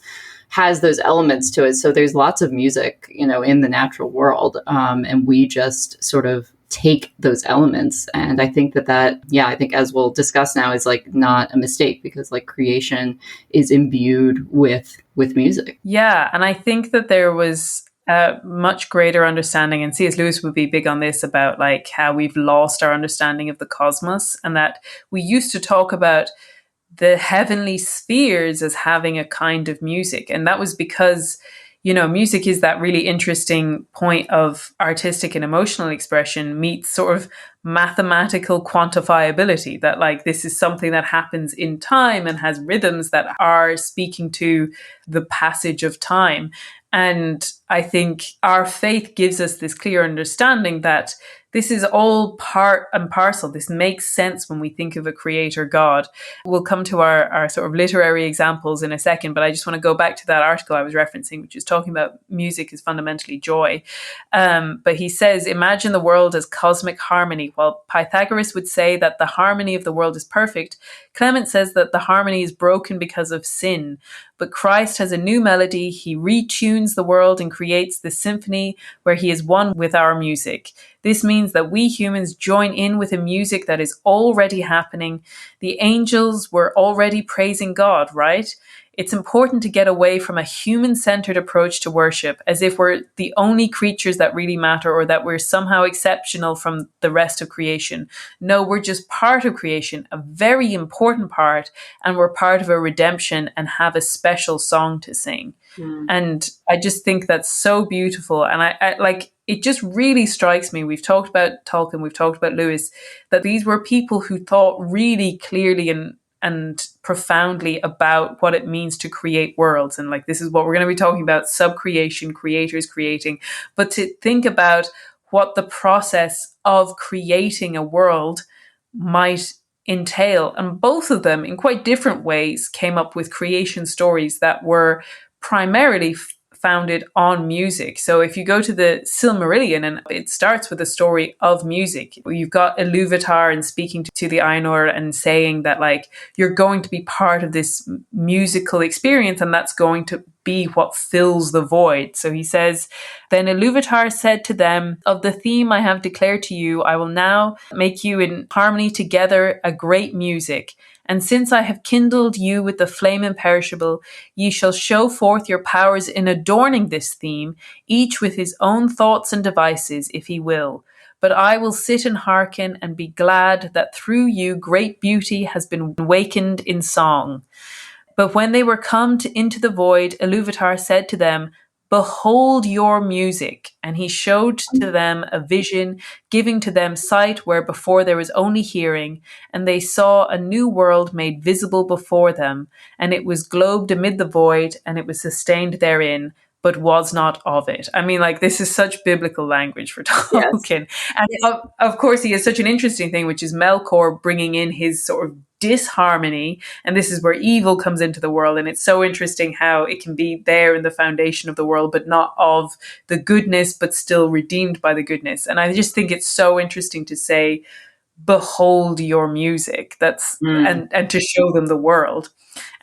has those elements to it. So there's lots of music, you know, in the natural world. And we just sort of take those elements. And I think that, yeah, I think as we'll discuss now, is like not a mistake, because like creation is imbued with music. Yeah. And I think that there was a much greater understanding, and C.S. Lewis would be big on this, about like how we've lost our understanding of the cosmos, and that we used to talk about the heavenly spheres as having a kind of music. And that was because, you know, music is that really interesting point of artistic and emotional expression meets sort of mathematical quantifiability, that like this is something that happens in time and has rhythms that are speaking to the passage of time. And I think our faith gives us this clear understanding that this is all part and parcel. This makes sense when we think of a creator God. We'll come to our sort of literary examples in a second, but I just want to go back to that article I was referencing, which is talking about music is fundamentally joy. But he says, imagine the world as cosmic harmony. While Pythagoras would say that the harmony of the world is perfect, Clement says that the harmony is broken because of sin. But Christ has a new melody. He retunes the world and creates the symphony where he is one with our music. This means that we humans join in with a music that is already happening. The angels were already praising God, right? It's important to get away from a human-centered approach to worship, as if we're the only creatures that really matter or that we're somehow exceptional from the rest of creation. No, we're just part of creation, a very important part, and we're part of a redemption and have a special song to sing. Mm. And I just think that's so beautiful. And I like, it just really strikes me. We've talked about Tolkien, we've talked about Lewis, that these were people who thought really clearly and profoundly about what it means to create worlds. And like, this is what we're going to be talking about, subcreation, creators creating. But to think about what the process of creating a world might entail. And both of them, in quite different ways, came up with creation stories that were primarily founded on music. So if you go to the Silmarillion, and it starts with a story of music, you've got Ilúvatar and speaking to the Ainur and saying that like, you're going to be part of this musical experience, and that's going to be what fills the void. So he says, then Ilúvatar said to them, of the theme I have declared to you, I will now make you in harmony together a great music. And since I have kindled you with the flame imperishable, ye shall show forth your powers in adorning this theme, each with his own thoughts and devices, if he will. But I will sit and hearken and be glad that through you great beauty has been wakened in song. But when they were come into the void, Ilúvatar said to them, behold your music. And he showed to them a vision, giving to them sight where before there was only hearing. And they saw a new world made visible before them. And it was globed amid the void, and it was sustained therein, but was not of it. I mean, like, this is such biblical language for Tolkien. Yes. And of course, he has such an interesting thing, which is Melkor bringing in his sort of disharmony, and this is where evil comes into the world. And it's so interesting how it can be there in the foundation of the world, but not of the goodness, but still redeemed by the goodness. And I just think it's so interesting to say, behold your music. That's and to show them the world.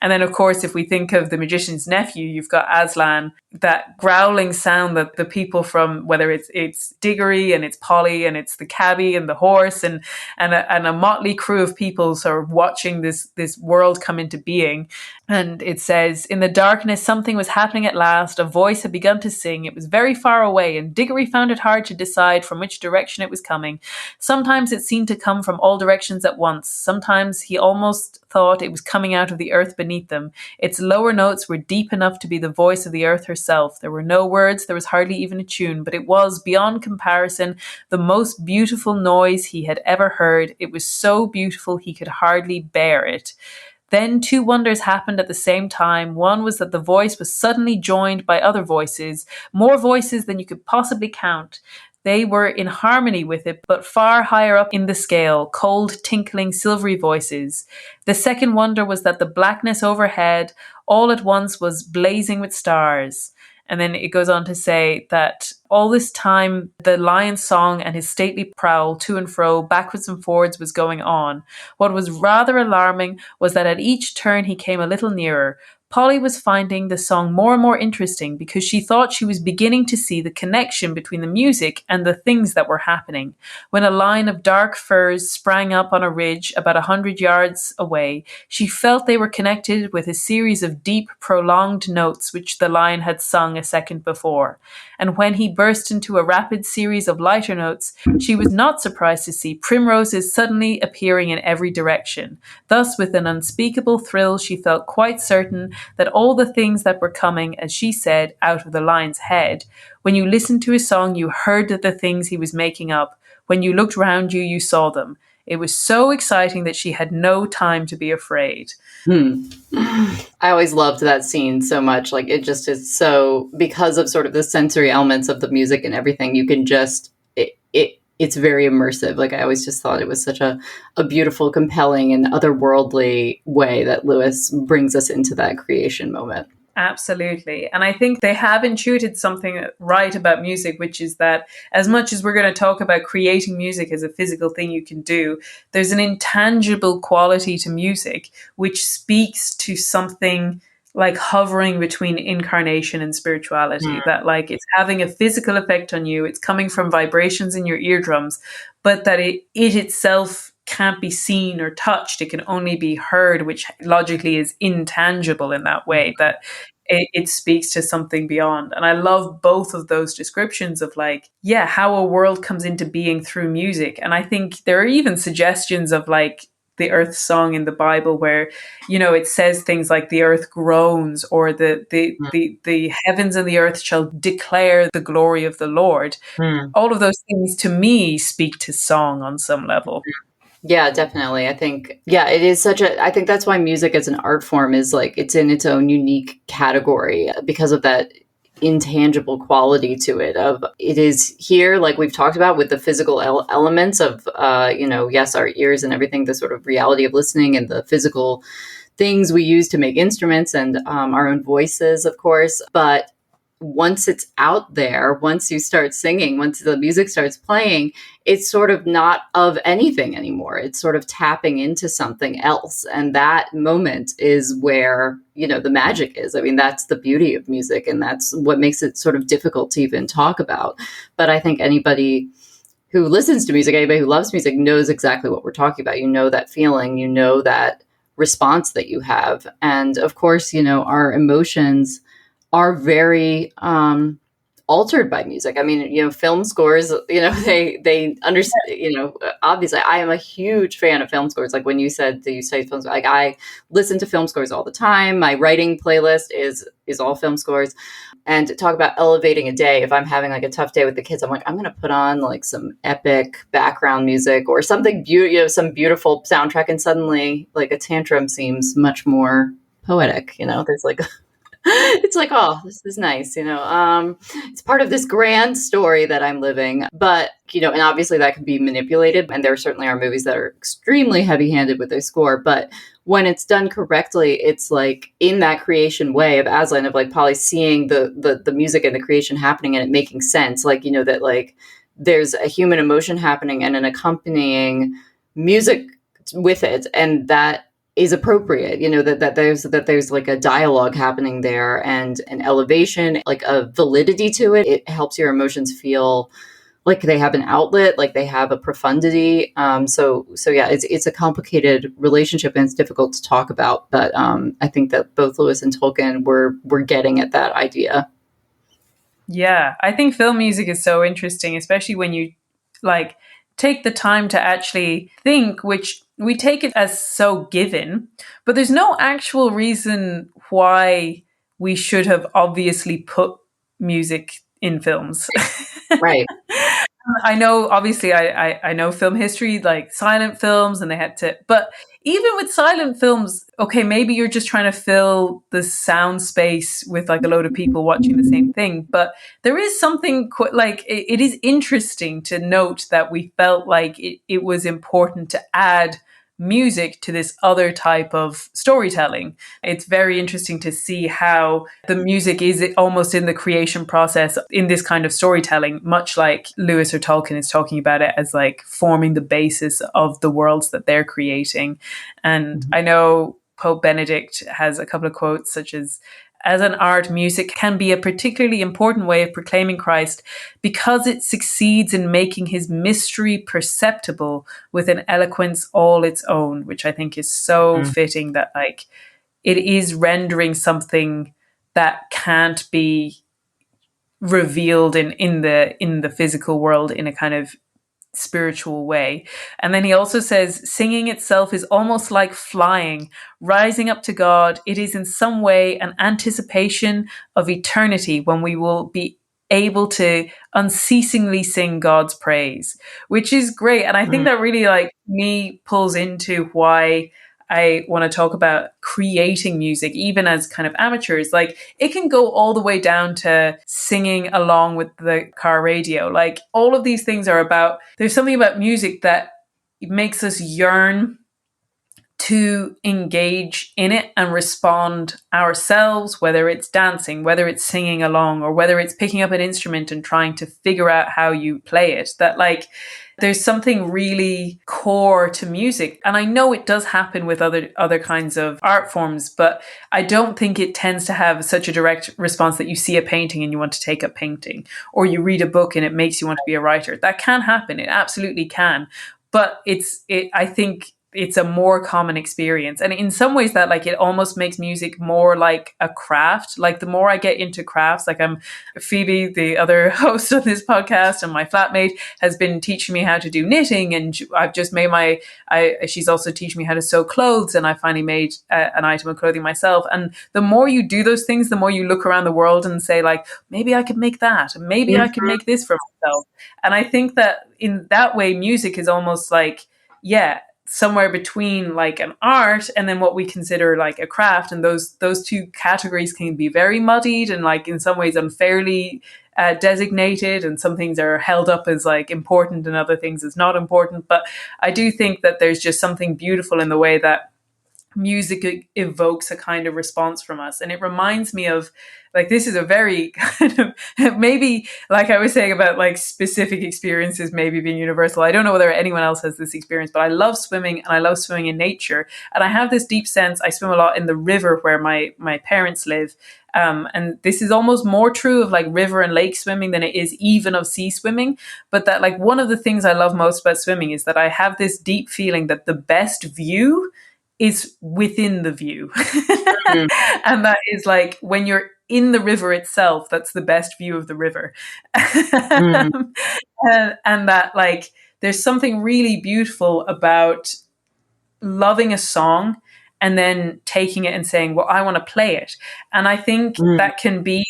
And then, of course, if we think of the magician's nephew, you've got Aslan, that growling sound that the people from, whether it's Diggory and it's Polly and it's the cabbie and the horse and a motley crew of people sort of watching this world come into being. And it says, in the darkness, something was happening at last. A voice had begun to sing. It was very far away, and Diggory found it hard to decide from which direction it was coming. Sometimes it seemed to come from all directions at once. Sometimes he almost thought it was coming out of the earth beneath them. Its lower notes were deep enough to be the voice of the earth herself. There were no words, there was hardly even a tune, but it was, beyond comparison, the most beautiful noise he had ever heard. It was so beautiful he could hardly bear it. Then two wonders happened at the same time. One was that the voice was suddenly joined by other voices, more voices than you could possibly count. They were in harmony with it, but far higher up in the scale, cold, tinkling, silvery voices. The second wonder was that the blackness overhead all at once was blazing with stars. And then it goes on to say that all this time, the lion's song and his stately prowl to and fro, backwards and forwards, was going on. What was rather alarming was that at each turn he came a little nearer. Polly was finding the song more and more interesting because she thought she was beginning to see the connection between the music and the things that were happening. When a line of dark firs sprang up on a ridge about 100 yards away, she felt they were connected with a series of deep, prolonged notes which the lion had sung a second before. And when he burst into a rapid series of lighter notes, she was not surprised to see primroses suddenly appearing in every direction. Thus, with an unspeakable thrill, she felt quite certain that all the things that were coming, as she said, out of the lion's head. When you listened to his song, you heard the things he was making up. When you looked round you, you saw them. It was so exciting that she had no time to be afraid. I always loved that scene so much. Like, it just is so, because of sort of the sensory elements of the music and everything, you can just, it's very immersive. Like, I always just thought it was such a beautiful, compelling, and otherworldly way that Lewis brings us into that creation moment. Absolutely. And I think they have intuited something right about music, which is that as much as we're going to talk about creating music as a physical thing you can do, there's an intangible quality to music which speaks to something like hovering between incarnation and spirituality, that like it's having a physical effect on you, it's coming from vibrations in your eardrums, but that it itself can't be seen or touched. It can only be heard, which logically is intangible in that way, that it speaks to something beyond. And I love both of those descriptions of like, yeah, how a world comes into being through music. And I think there are even suggestions of like the earth song in the Bible where, you know, it says things like the earth groans, or the heavens and the earth shall declare the glory of the Lord. Mm. All of those things to me speak to song on some level. Yeah, definitely. I think, yeah, it is I think that's why music as an art form is like, it's in its own unique category because of that intangible quality to it. Of it is here, like we've talked about, with the physical elements of, yes, our ears and everything, the sort of reality of listening and the physical things we use to make instruments, and our own voices, of course. But once it's out there, once you start singing, once the music starts playing, it's sort of not of anything anymore. It's sort of tapping into something else. And that moment is where, the magic is. I mean, that's the beauty of music, and that's what makes it sort of difficult to even talk about. But I think anybody who listens to music, anybody who loves music, knows exactly what we're talking about. You know that feeling, you know that response that you have. And of course, our emotions are very altered by music. I mean, film scores, they understand, obviously I am a huge fan of film scores. Like when you said that you study films, like I listen to film scores all the time. My writing playlist is all film scores. And to talk about elevating a day, if I'm having like a tough day with the kids, I'm like, I'm going to put on like some epic background music or something some beautiful soundtrack. And suddenly like a tantrum seems much more poetic. There's like, it's like, oh, this is nice. It's part of this grand story that I'm living. But, and obviously that can be manipulated. And there certainly are movies that are extremely heavy handed with their score. But when it's done correctly, it's like in that creation way of Aslan, of like Polly seeing the music and the creation happening and it making sense. Like, that like there's a human emotion happening and an accompanying music with it. And that is appropriate, that there's like a dialogue happening there and an elevation, like a validity to it. It helps your emotions feel like they have an outlet, like they have a profundity. So yeah, it's a complicated relationship and it's difficult to talk about. But I think that both Lewis and Tolkien were getting at that idea. Yeah, I think film music is so interesting, especially when you like take the time to actually think, which we take it as so given, but there's no actual reason why we should have obviously put music in films. Right. I know, obviously, I know film history, like silent films, and they had to, but even with silent films, okay, maybe you're just trying to fill the sound space with like a load of people watching the same thing, but there is something like it is interesting to note that we felt like it was important to add music to this other type of storytelling. It's very interesting to see how the music is almost in the creation process in this kind of storytelling, much like Lewis or Tolkien is talking about it as like forming the basis of the worlds that they're creating. And I know Pope Benedict has a couple of quotes such as an art, music can be a particularly important way of proclaiming Christ because it succeeds in making his mystery perceptible with an eloquence all its own, which I think is so fitting, that like it is rendering something that can't be revealed in the physical world in a kind of spiritual way. And then he also says, singing itself is almost like flying, rising up to God. It is in some way an anticipation of eternity when we will be able to unceasingly sing God's praise, which is great. And I think that really like me pulls into why I want to talk about creating music, even as kind of amateurs. Like it can go all the way down to singing along with the car radio. Like all of these things are about, there's something about music that makes us yearn to engage in it and respond ourselves, whether it's dancing, whether it's singing along, or whether it's picking up an instrument and trying to figure out how you play it. That like there's something really core to music. And I know it does happen with other kinds of art forms, but I don't think it tends to have such a direct response that you see a painting and you want to take up painting, or you read a book and it makes you want to be a writer. That can happen. It absolutely can. but I think it's a more common experience. And in some ways that like it almost makes music more like a craft. Like the more I get into crafts, like I'm Phoebe, the other host on this podcast, and my flatmate has been teaching me how to do knitting, and I've just made she's also teaching me how to sew clothes, and I finally made an item of clothing myself. And the more you do those things, the more you look around the world and say like, maybe I could make that, and maybe I could make this for myself. And I think that in that way, music is almost like, yeah, somewhere between like an art and then what we consider like a craft, and those two categories can be very muddied and like in some ways unfairly designated, and some things are held up as like important and other things as not important. But I do think that there's just something beautiful in the way that music evokes a kind of response from us. And it reminds me of like, this is a very kind of, maybe like I was saying about like specific experiences maybe being universal. I don't know whether anyone else has this experience, but I love swimming, and I love swimming in nature. And I have this deep sense, I swim a lot in the river where my parents live. And this is almost more true of like river and lake swimming than it is even of sea swimming. But that like one of the things I love most about swimming is that I have this deep feeling that the best view is within the view. Mm. And that is like when you're in the river itself, that's the best view of the river. Mm. And that like there's something really beautiful about loving a song and then taking it and saying, well, I want to play it. And I think that can be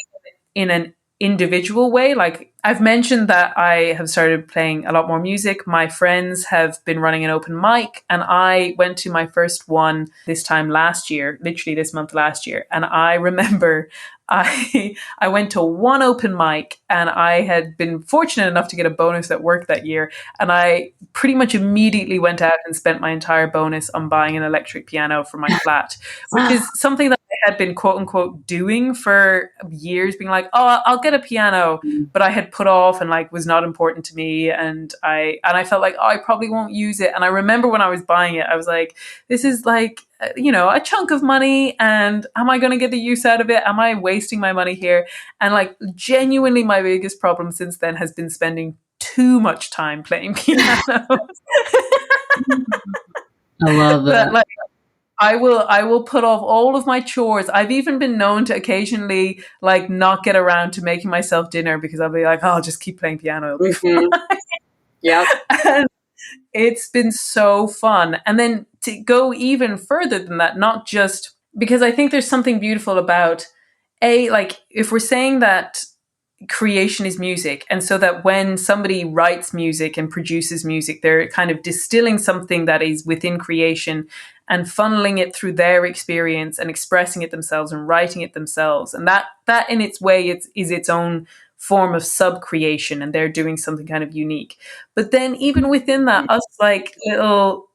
in an individual way. Like I've mentioned that I have started playing a lot more music. My friends have been running an open mic, and I went to my first one this time last year, literally this month last year. And I remember I went to one open mic, and I had been fortunate enough to get a bonus at work that year. And I pretty much immediately went out and spent my entire bonus on buying an electric piano for my flat, which is something that I had been quote unquote doing for years, being like, oh, I'll get a piano, but I had put off and like was not important to me. And I felt like, oh, I probably won't use it. And I remember when I was buying it, I was like, this is like, a chunk of money, and am I going to get the use out of it? Am I wasting my money here? And like genuinely my biggest problem since then has been spending too much time playing piano. I love that. But like I will put off all of my chores. I've even been known to occasionally like not get around to making myself dinner because I'll be like, oh, I'll just keep playing piano. It'll be fine. Yeah. And it's been so fun. And then to go even further than that, not just because I think there's something beautiful about like if we're saying that creation is music, and so that when somebody writes music and produces music, they're kind of distilling something that is within creation and funneling it through their experience and expressing it themselves and writing it themselves. And that in its way is its own form of sub-creation, and they're doing something kind of unique. But then even within that, us like little,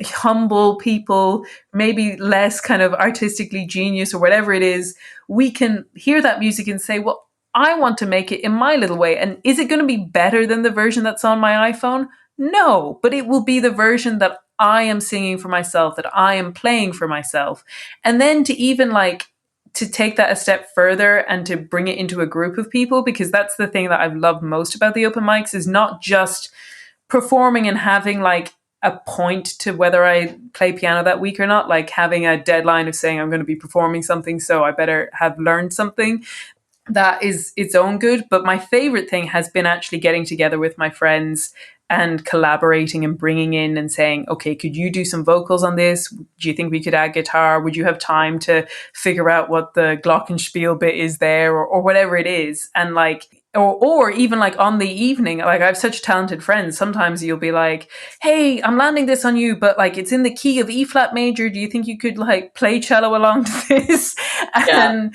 humble people, maybe less kind of artistically genius or whatever it is, we can hear that music and say, well, I want to make it in my little way. And is it going to be better than the version that's on my iPhone? No, but it will be the version that I am singing for myself, that I am playing for myself. And then to even like to take that a step further and to bring it into a group of people, because that's the thing that I've loved most about the open mics, is not just performing and having like a point to whether I play piano that week or not, like having a deadline of saying I'm going to be performing something, so I better have learned something. That is its own good. But my favorite thing has been actually getting together with my friends and collaborating and bringing in and saying, okay, could you do some vocals on this? Do you think we could add guitar? Would you have time to figure out what the glockenspiel bit is there, or whatever it is? And like, or even like on the evening, like I have such talented friends. Sometimes you'll be like, hey, I'm landing this on you, but like it's in the key of E flat major. Do you think you could like play cello along to this? And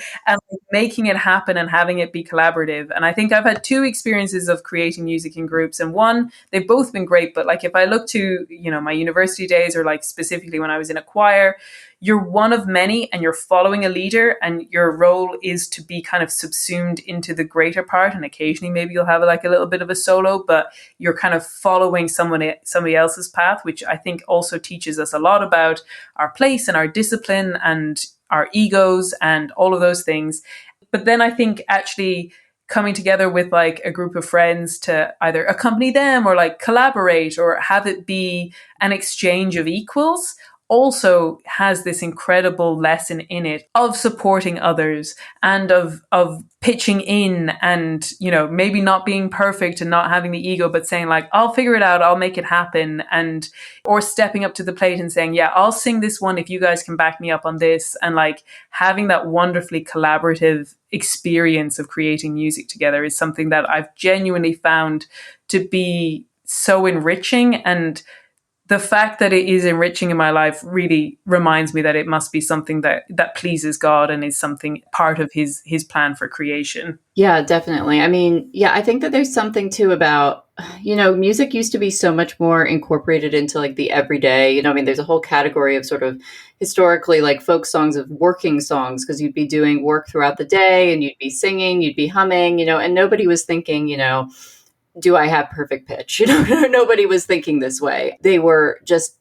making it happen and having it be collaborative. And I think I've had two experiences of creating music in groups, and one, they've both been great. But like if I look to, my university days, or like specifically when I was in a choir, you're one of many and you're following a leader, and your role is to be kind of subsumed into the greater part. And occasionally maybe you'll have like a little bit of a solo, but you're kind of following somebody else's path, which I think also teaches us a lot about our place and our discipline and our egos and all of those things. But then I think actually coming together with like a group of friends to either accompany them or like collaborate or have it be an exchange of equals also has this incredible lesson in it of supporting others and of pitching in and, you know, maybe not being perfect and not having the ego, but saying like, I'll figure it out, I'll make it happen. And, or stepping up to the plate and saying, yeah, I'll sing this one if you guys can back me up on this. And like having that wonderfully collaborative experience of creating music together is something that I've genuinely found to be so enriching. And the fact that it is enriching in my life really reminds me that it must be something that pleases God and is something part of his plan for creation. Yeah, definitely. I mean, yeah, I think that there's something too about, you know, music used to be so much more incorporated into like the everyday, you know, I mean, there's a whole category of sort of historically like folk songs of working songs, because you'd be doing work throughout the day and you'd be singing, you'd be humming, you know, and nobody was thinking, you know, do I have perfect pitch? You know, nobody was thinking this way. They were just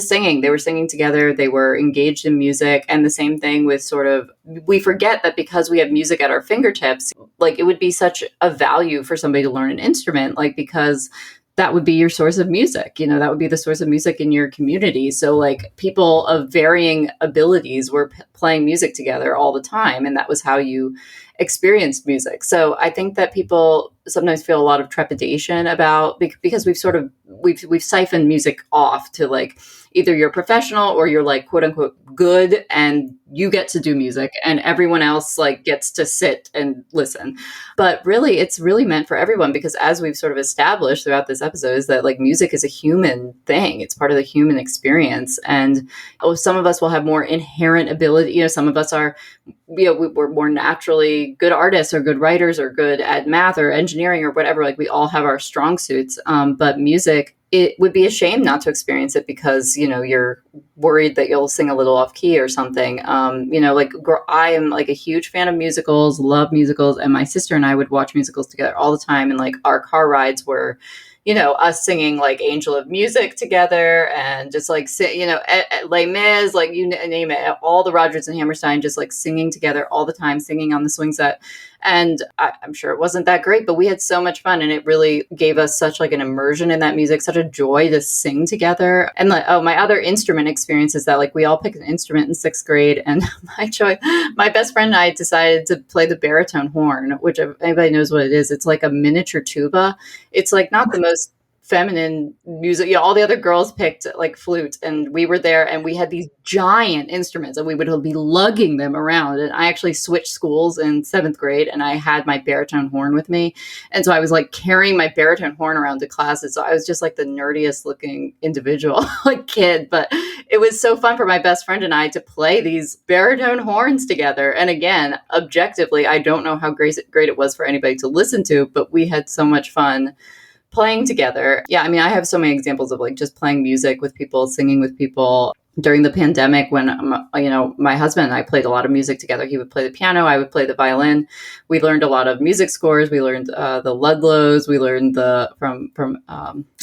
singing. They were singing together. They were engaged in music. And the same thing with sort of, we forget that because we have music at our fingertips, like it would be such a value for somebody to learn an instrument, like because that would be your source of music. You know, that would be the source of music in your community. So like people of varying abilities were playing music together all the time. And that was how you experienced music. So I think that people sometimes feel a lot of trepidation about, because we've siphoned music off to like either you're professional or you're like quote unquote good and you get to do music and everyone else like gets to sit and listen. But really it's really meant for everyone, because as we've sort of established throughout this episode is that like music is a human thing. It's part of the human experience. And some of us will have more inherent ability. You know, some of us are, you know, we're more naturally good artists or good writers or good at math or engineering or whatever. Like we all have our strong suits. But music, it would be a shame not to experience it because, you know, you're worried that you'll sing a little off key or something. You know, like I am like a huge fan of musicals, love musicals. And my sister and I would watch musicals together all the time. And like our car rides were, you know, us singing like Angel of Music together and just like, you know, Les Mis, like you name it, all the Rodgers and Hammerstein, just like singing together all the time, singing on the swing set. And I'm sure it wasn't that great, but we had so much fun. And it really gave us such like an immersion in that music, such a joy to sing together. And like, oh, my other instrument experience is that like we all picked an instrument in 6th grade. And my best friend and I decided to play the baritone horn, which if anybody knows what it is, it's like a miniature tuba. It's like not the most feminine music. You know, all the other girls picked like flute and we were there and we had these giant instruments and we would be lugging them around. And I actually switched schools in 7th grade and I had my baritone horn with me. And so I was like carrying my baritone horn around to classes. So I was just like the nerdiest looking individual, like kid, but it was so fun for my best friend and I to play these baritone horns together. And again, objectively, I don't know how great it was for anybody to listen to, but we had so much fun playing together. Yeah, I mean, I have so many examples of like just playing music with people, singing with people. During the pandemic, when, you know, my husband and I played a lot of music together. He would play the piano, I would play the violin. We learned a lot of music scores. We learned the Ludlows. We learned from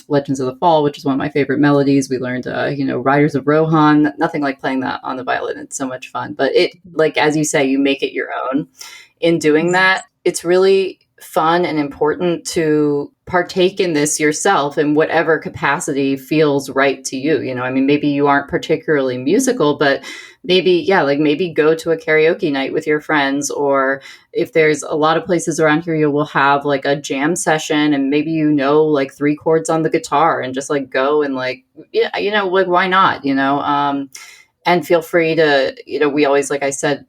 Legends of the Fall, which is one of my favorite melodies. We learned, you know, Riders of Rohan. Nothing like playing that on the violin. It's so much fun. But it, like, as you say, you make it your own. In doing that, it's really fun and important to partake in this yourself in whatever capacity feels right to you. You know, I mean, maybe you aren't particularly musical, but maybe, yeah, like maybe go to a karaoke night with your friends, or if there's a lot of places around here, you will have like a jam session and maybe, you know, like 3 chords on the guitar and just like go and like, yeah, you know, like why not, you know, and feel free to, you know, we always, like I said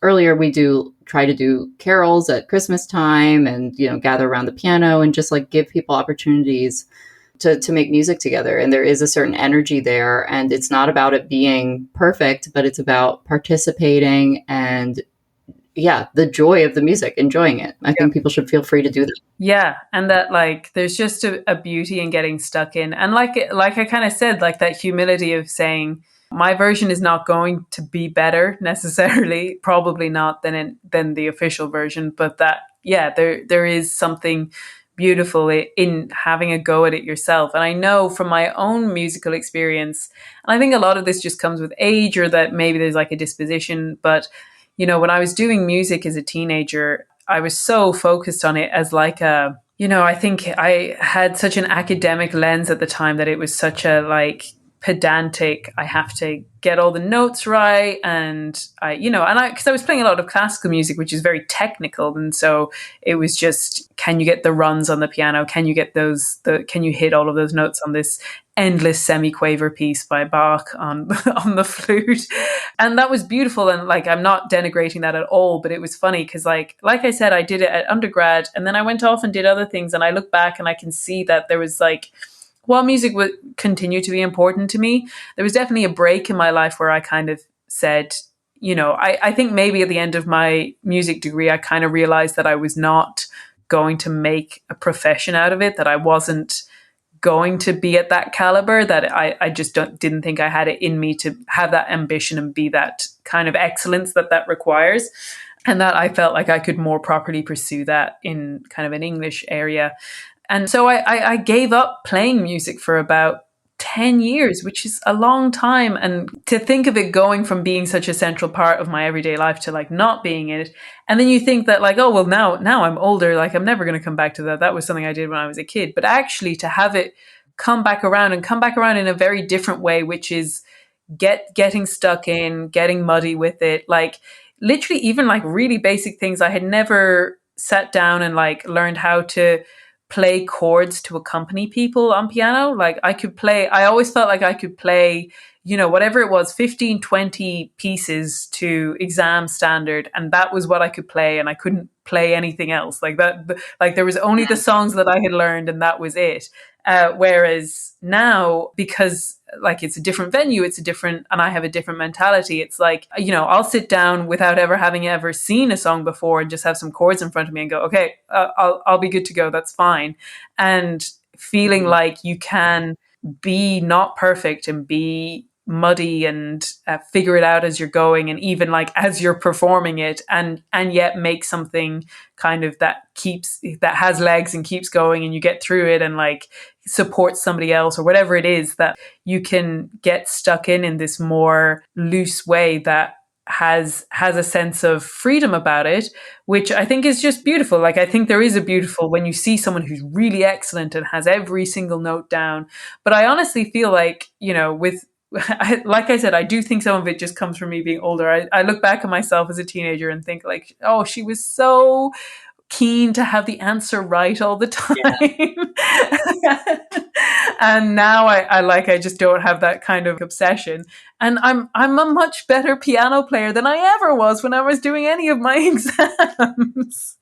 earlier, we do try to do carols at Christmas time and, you know, gather around the piano and just like give people opportunities to make music together. And there is a certain energy there. And it's not about it being perfect, but it's about participating and, yeah, the joy of the music, enjoying it. I think people should feel free to do that. Yeah. And that like, there's just a beauty in getting stuck in. And like I kind of said, like that humility of saying, my version is not going to be better necessarily, probably not than the official version, but that, yeah, there is something beautiful in having a go at it yourself. And I know from my own musical experience, and I think a lot of this just comes with age or that maybe there's like a disposition, but you know, when I was doing music as a teenager, I was so focused on it as like a, I think I had such an academic lens at the time that it was such a like pedantic, I have to get all the notes right. And because I was playing a lot of classical music, which is very technical. And so it was just, can you get the runs on the piano? Can you get can you hit all of those notes on this endless semi-quaver piece by Bach on on the flute? And that was beautiful. And like, I'm not denigrating that at all, but it was funny because like I said, I did it at undergrad and then I went off and did other things. And I look back and I can see that there was like, while music would continue to be important to me, there was definitely a break in my life where I kind of said, I think maybe at the end of my music degree, I kind of realized that I was not going to make a profession out of it, that I wasn't going to be at that caliber, that I just didn't think I had it in me to have that ambition and be that kind of excellence that requires. And that I felt like I could more properly pursue that in kind of an English area. And so I gave up playing music for about 10 years, which is a long time. And to think of it going from being such a central part of my everyday life to like not being in it. And then you think that like, oh, well, now I'm older, like I'm never going to come back to that. That was something I did when I was a kid. But actually to have it come back around in a very different way, which is getting stuck in, getting muddy with it, like literally even like really basic things. I had never sat down and like learned how to play chords to accompany people on piano. Like I always felt like I could play, whatever it was, 15, 20 pieces to exam standard. And that was what I could play. And I couldn't play anything else like that. Like there was only the songs that I had learned and that was it. Whereas now, because like it's a different venue, and I have a different mentality. It's like, I'll sit down without having ever seen a song before and just have some chords in front of me and go, okay, I'll be good to go. That's fine. And feeling like you can be not perfect and be muddy and figure it out as you're going, and even like as you're performing it, and yet make something kind of that has legs and keeps going, and you get through it and like supports somebody else or whatever it is, that you can get stuck in this more loose way that has a sense of freedom about it, which I think is just beautiful. Like I think there is a beautiful when you see someone who's really excellent and has every single note down. But I honestly feel like, like I said, I do think some of it just comes from me being older. I look back at myself as a teenager and think like, oh, she was so keen to have the answer right all the time. Yeah. And now I just don't have that kind of obsession. And I'm a much better piano player than I ever was when I was doing any of my exams.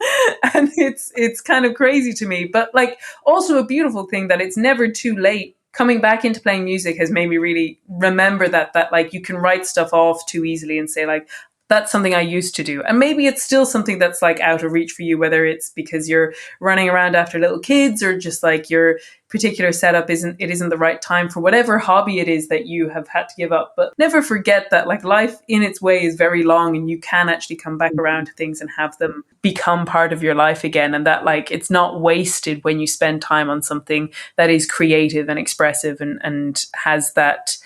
And it's kind of crazy to me, but like also a beautiful thing that it's never too late. Coming back into playing music has made me really remember that like you can write stuff off too easily and say like, that's something I used to do. And maybe it's still something that's like out of reach for you, whether it's because you're running around after little kids or just like your particular setup isn't the right time for whatever hobby it is that you have had to give up. But never forget that like life in its way is very long, and you can actually come back around to things and have them become part of your life again. And that like it's not wasted when you spend time on something that is creative and expressive and has that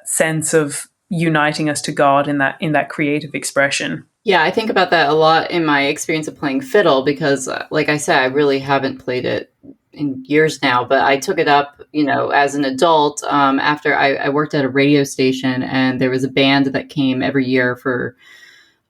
sense of uniting us to God in that creative expression. Yeah, I think about that a lot in my experience of playing fiddle because, like I said, I really haven't played it in years now, but I took it up, as an adult after I worked at a radio station, and there was a band that came every year for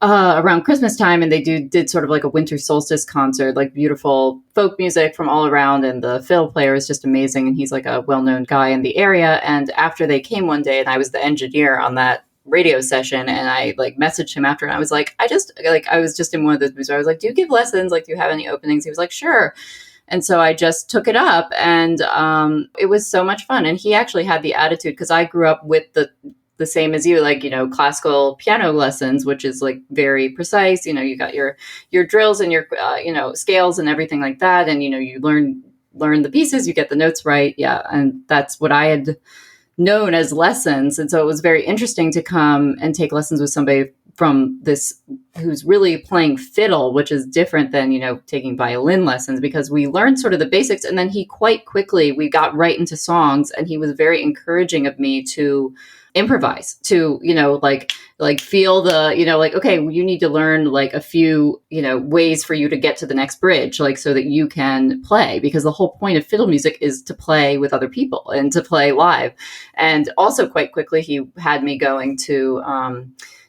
around Christmas time, and they did sort of like a winter solstice concert, like beautiful folk music from all around, and the fiddle player is just amazing, and he's like a well-known guy in the area. And after they came one day, and I was the engineer on that radio session, and I like messaged him after, and I was like, I was just in one of those moods where I was like, do you give lessons? Like, do you have any openings? He was like, sure. And so I just took it up, and it was so much fun. And he actually had the attitude, because I grew up with the same as you, like, classical piano lessons, which is like very precise. You got your drills and your, scales and everything like that. And, you learn the pieces, you get the notes right. Yeah. And that's what I had known as lessons. And so it was very interesting to come and take lessons with somebody from this who's really playing fiddle, which is different than, taking violin lessons, because we learned sort of the basics. And then we got right into songs, and he was very encouraging of me to improvise, to, like feel the, like, okay, you need to learn like a few, ways for you to get to the next bridge, like so that you can play, because the whole point of fiddle music is to play with other people and to play live. And also quite quickly, he had me going to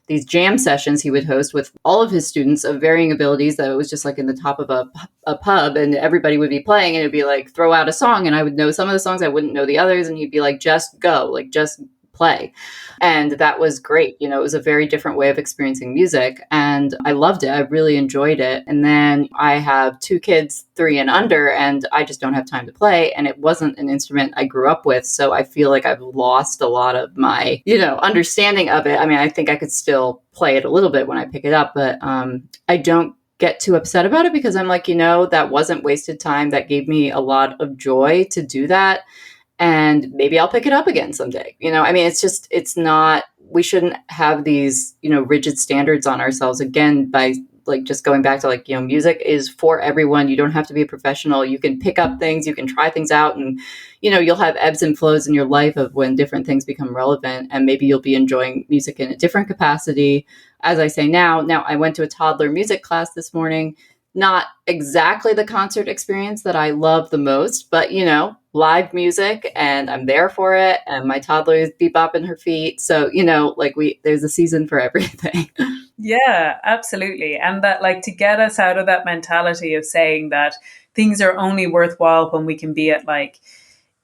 these jam sessions he would host with all of his students of varying abilities, that it was just like in the top of a pub, and everybody would be playing, and it'd be like, throw out a song, and I would know some of the songs, I wouldn't know the others, and he'd be like, just go, like just play. And that was great. It was a very different way of experiencing music, and I loved it. I really enjoyed it. And then I have 2 kids, 3 and under, and I just don't have time to play. And it wasn't an instrument I grew up with. So I feel like I've lost a lot of my, understanding of it. I mean, I think I could still play it a little bit when I pick it up, but I don't get too upset about it, because I'm like, that wasn't wasted time. That gave me a lot of joy to do that. And maybe I'll pick it up again someday. I mean, it's not, we shouldn't have these, rigid standards on ourselves, again, by like just going back to like, music is for everyone. You don't have to be a professional. You can pick up things, you can try things out, and, you'll have ebbs and flows in your life of when different things become relevant, and maybe you'll be enjoying music in a different capacity. As I say now, I went to a toddler music class this morning. Not exactly the concert experience that I love the most, but, live music, and I'm there for it. And my toddler is bebopping her feet. So, like there's a season for everything. Yeah, absolutely. And that, like, to get us out of that mentality of saying that things are only worthwhile when we can be at like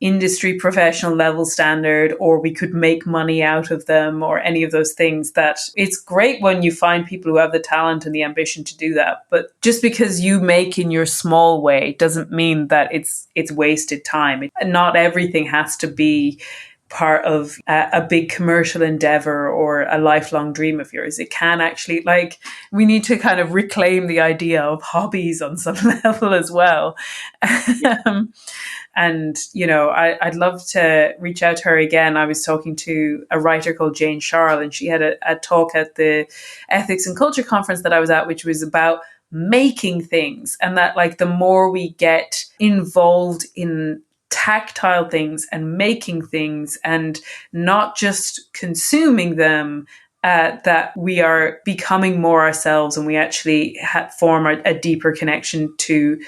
industry professional level standard, or we could make money out of them, or any of those things, that it's great when you find people who have the talent and the ambition to do that. But just because you make in your small way doesn't mean that it's wasted time. Not everything has to be part of a big commercial endeavor or a lifelong dream of yours. It can actually, like, we need to kind of reclaim the idea of hobbies on some level as well. And, I'd love to reach out to her again. I was talking to a writer called J.R.R, and she had a talk at the Ethics and Culture conference that I was at, which was about making things. And that, like, the more we get involved in tactile things and making things and not just consuming them, that we are becoming more ourselves, and we actually form a deeper connection to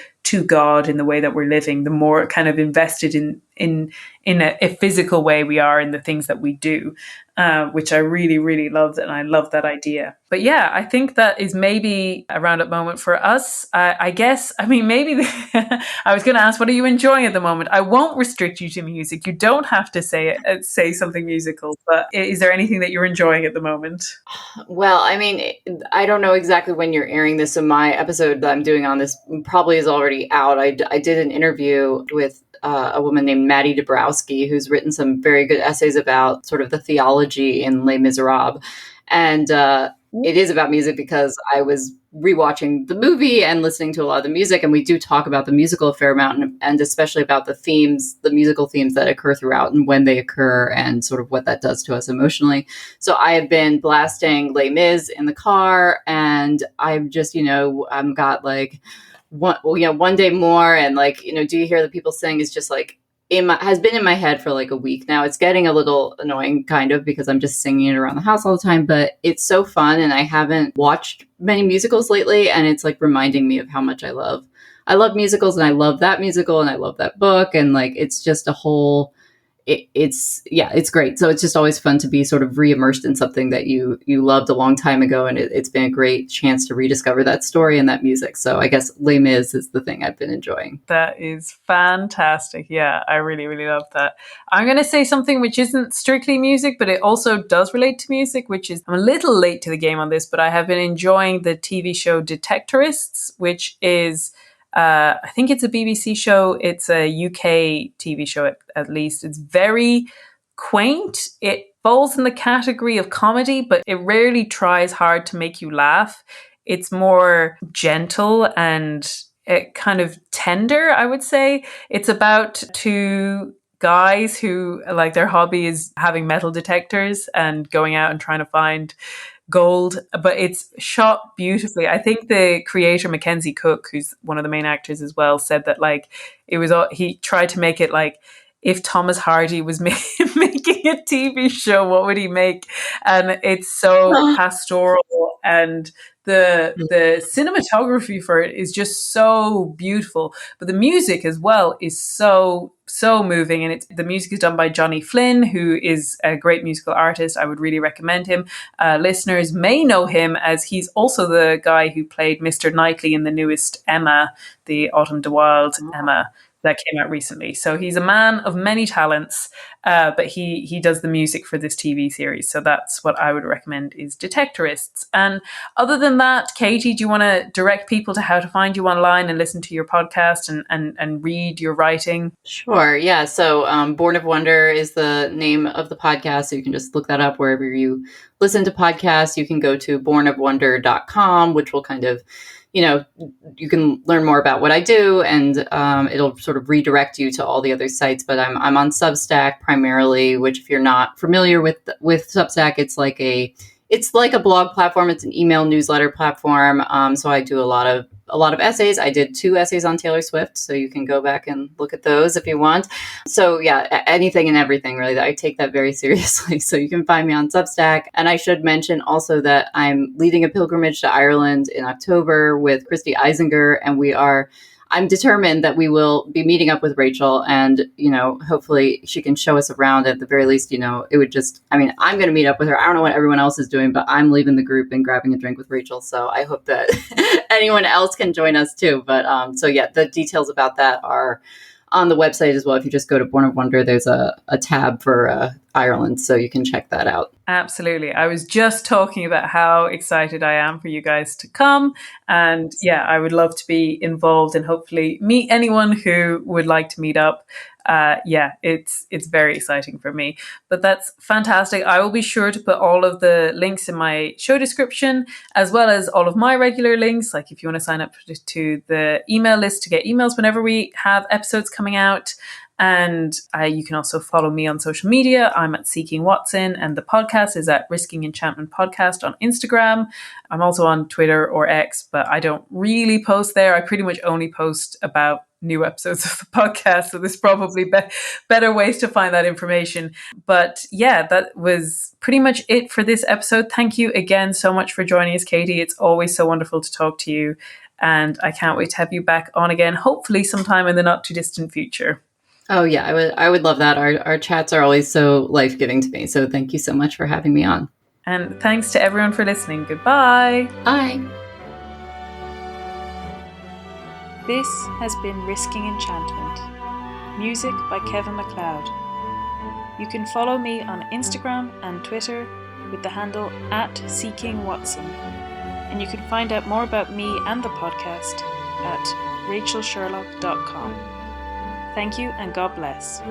God in the way that we're living. The more kind of invested in a physical way we are in the things that we do, which I really, really loved, and I love that idea. But yeah, I think that is maybe a roundup moment for us. I guess, I mean, maybe I was going to ask, what are you enjoying at the moment? I won't restrict you to music. You don't have to say something musical, but is there anything that you're enjoying at the moment? Well, I mean, I don't know exactly when you're airing this, so my episode that I'm doing on this probably is already out. I did an interview with a woman named Maddie Dabrowski, who's written some very good essays about sort of the theology in Les Miserables. And it is about music, because I was rewatching the movie and listening to a lot of the music, and we do talk about the musical a fair amount, and especially about the themes, the musical themes that occur throughout and when they occur, and sort of what that does to us emotionally. So I have been blasting Les Mis in the car, and I've just, I've got like one day more, and like, do you hear the people sing is just like has been in my head for like a week now. It's getting a little annoying, kind of, because I'm just singing it around the house all the time, but it's so fun. And I haven't watched many musicals lately, and it's like reminding me of how much I love musicals, and I love that musical, and I love that book. And like, it's just a whole, it's great. So it's just always fun to be sort of re-immersed in something that you loved a long time ago. And it's been a great chance to rediscover that story and that music. So I guess Les Mis is the thing I've been enjoying. That is fantastic. Yeah, I really, really love that. I'm going to say something which isn't strictly music, but it also does relate to music, which is, I'm a little late to the game on this, but I have been enjoying the TV show Detectorists, which is I think it's a BBC show. It's a UK TV show, at least. It's very quaint. It falls in the category of comedy, but it rarely tries hard to make you laugh. It's more gentle and kind of tender, I would say. It's about 2 guys who, like, their hobby is having metal detectors and going out and trying to find gold, but it's shot beautifully. I think the creator Mackenzie Cook, who's one of the main actors as well, said that like it was he tried to make it like if Thomas Hardy was making a TV show, what would he make? And it's so pastoral, and the cinematography for it is just so beautiful. But the music as well is so moving, and the music is done by Johnny Flynn, who is a great musical artist. I would really recommend him. Listeners may know him as he's also the guy who played Mr. Knightley in the newest Emma, the Autumn de Wilde Emma that came out recently. So he's a man of many talents, but he does the music for this TV series. So that's what I would recommend is Detectorists. And other than that, Katie, do you want to direct people to how to find you online and listen to your podcast and read your writing? Sure. Yeah. So Born of Wonder is the name of the podcast. So you can just look that up wherever you listen to podcasts. You can go to bornofwonder.com, which will kind of, you can learn more about what I do, and it'll sort of redirect you to all the other sites. But I'm on Substack primarily, which, if you're not familiar with Substack, it's like a blog platform. It's an email newsletter platform. So I do a lot of essays. I did 2 essays on Taylor Swift, so you can go back and look at those if you want. So yeah, anything and everything, really. I take that very seriously. So you can find me on Substack. And I should mention also that I'm leading a pilgrimage to Ireland in October with Christy Eisinger, and I'm determined that we will be meeting up with Rachel, and, hopefully she can show us around. At the very least, it would I'm going to meet up with her. I don't know what everyone else is doing, but I'm leaving the group and grabbing a drink with Rachel. So I hope that anyone else can join us too. But so yeah, the details about that are on the website as well. If you just go to Born of Wonder, there's a tab for Ireland, so you can check that out. Absolutely. I was just talking about how excited I am for you guys to come. And yeah, I would love to be involved and hopefully meet anyone who would like to meet up. It's very exciting for me. But that's fantastic. I will be sure to put all of the links in my show description, as well as all of my regular links. Like if you want to sign up to the email list to get emails whenever we have episodes coming out. And you can also follow me on social media. I'm at Seeking Watson, and the podcast is at Risking Enchantment Podcast on Instagram. I'm also on Twitter or X, but I don't really post there. I pretty much only post about new episodes of the podcast. So there's probably better ways to find that information. But yeah, that was pretty much it for this episode. Thank you again so much for joining us, Katie. It's always so wonderful to talk to you. And I can't wait to have you back on again, hopefully sometime in the not too distant future. Oh yeah, I would love that. Our chats are always so life-giving to me. So thank you so much for having me on. And thanks to everyone for listening. Goodbye. Bye. This has been Risking Enchantment. Music by Kevin MacLeod. You can follow me on Instagram and Twitter with the handle @SeekingWatson. And you can find out more about me and the podcast at rachelsherlock.com. Thank you and God bless.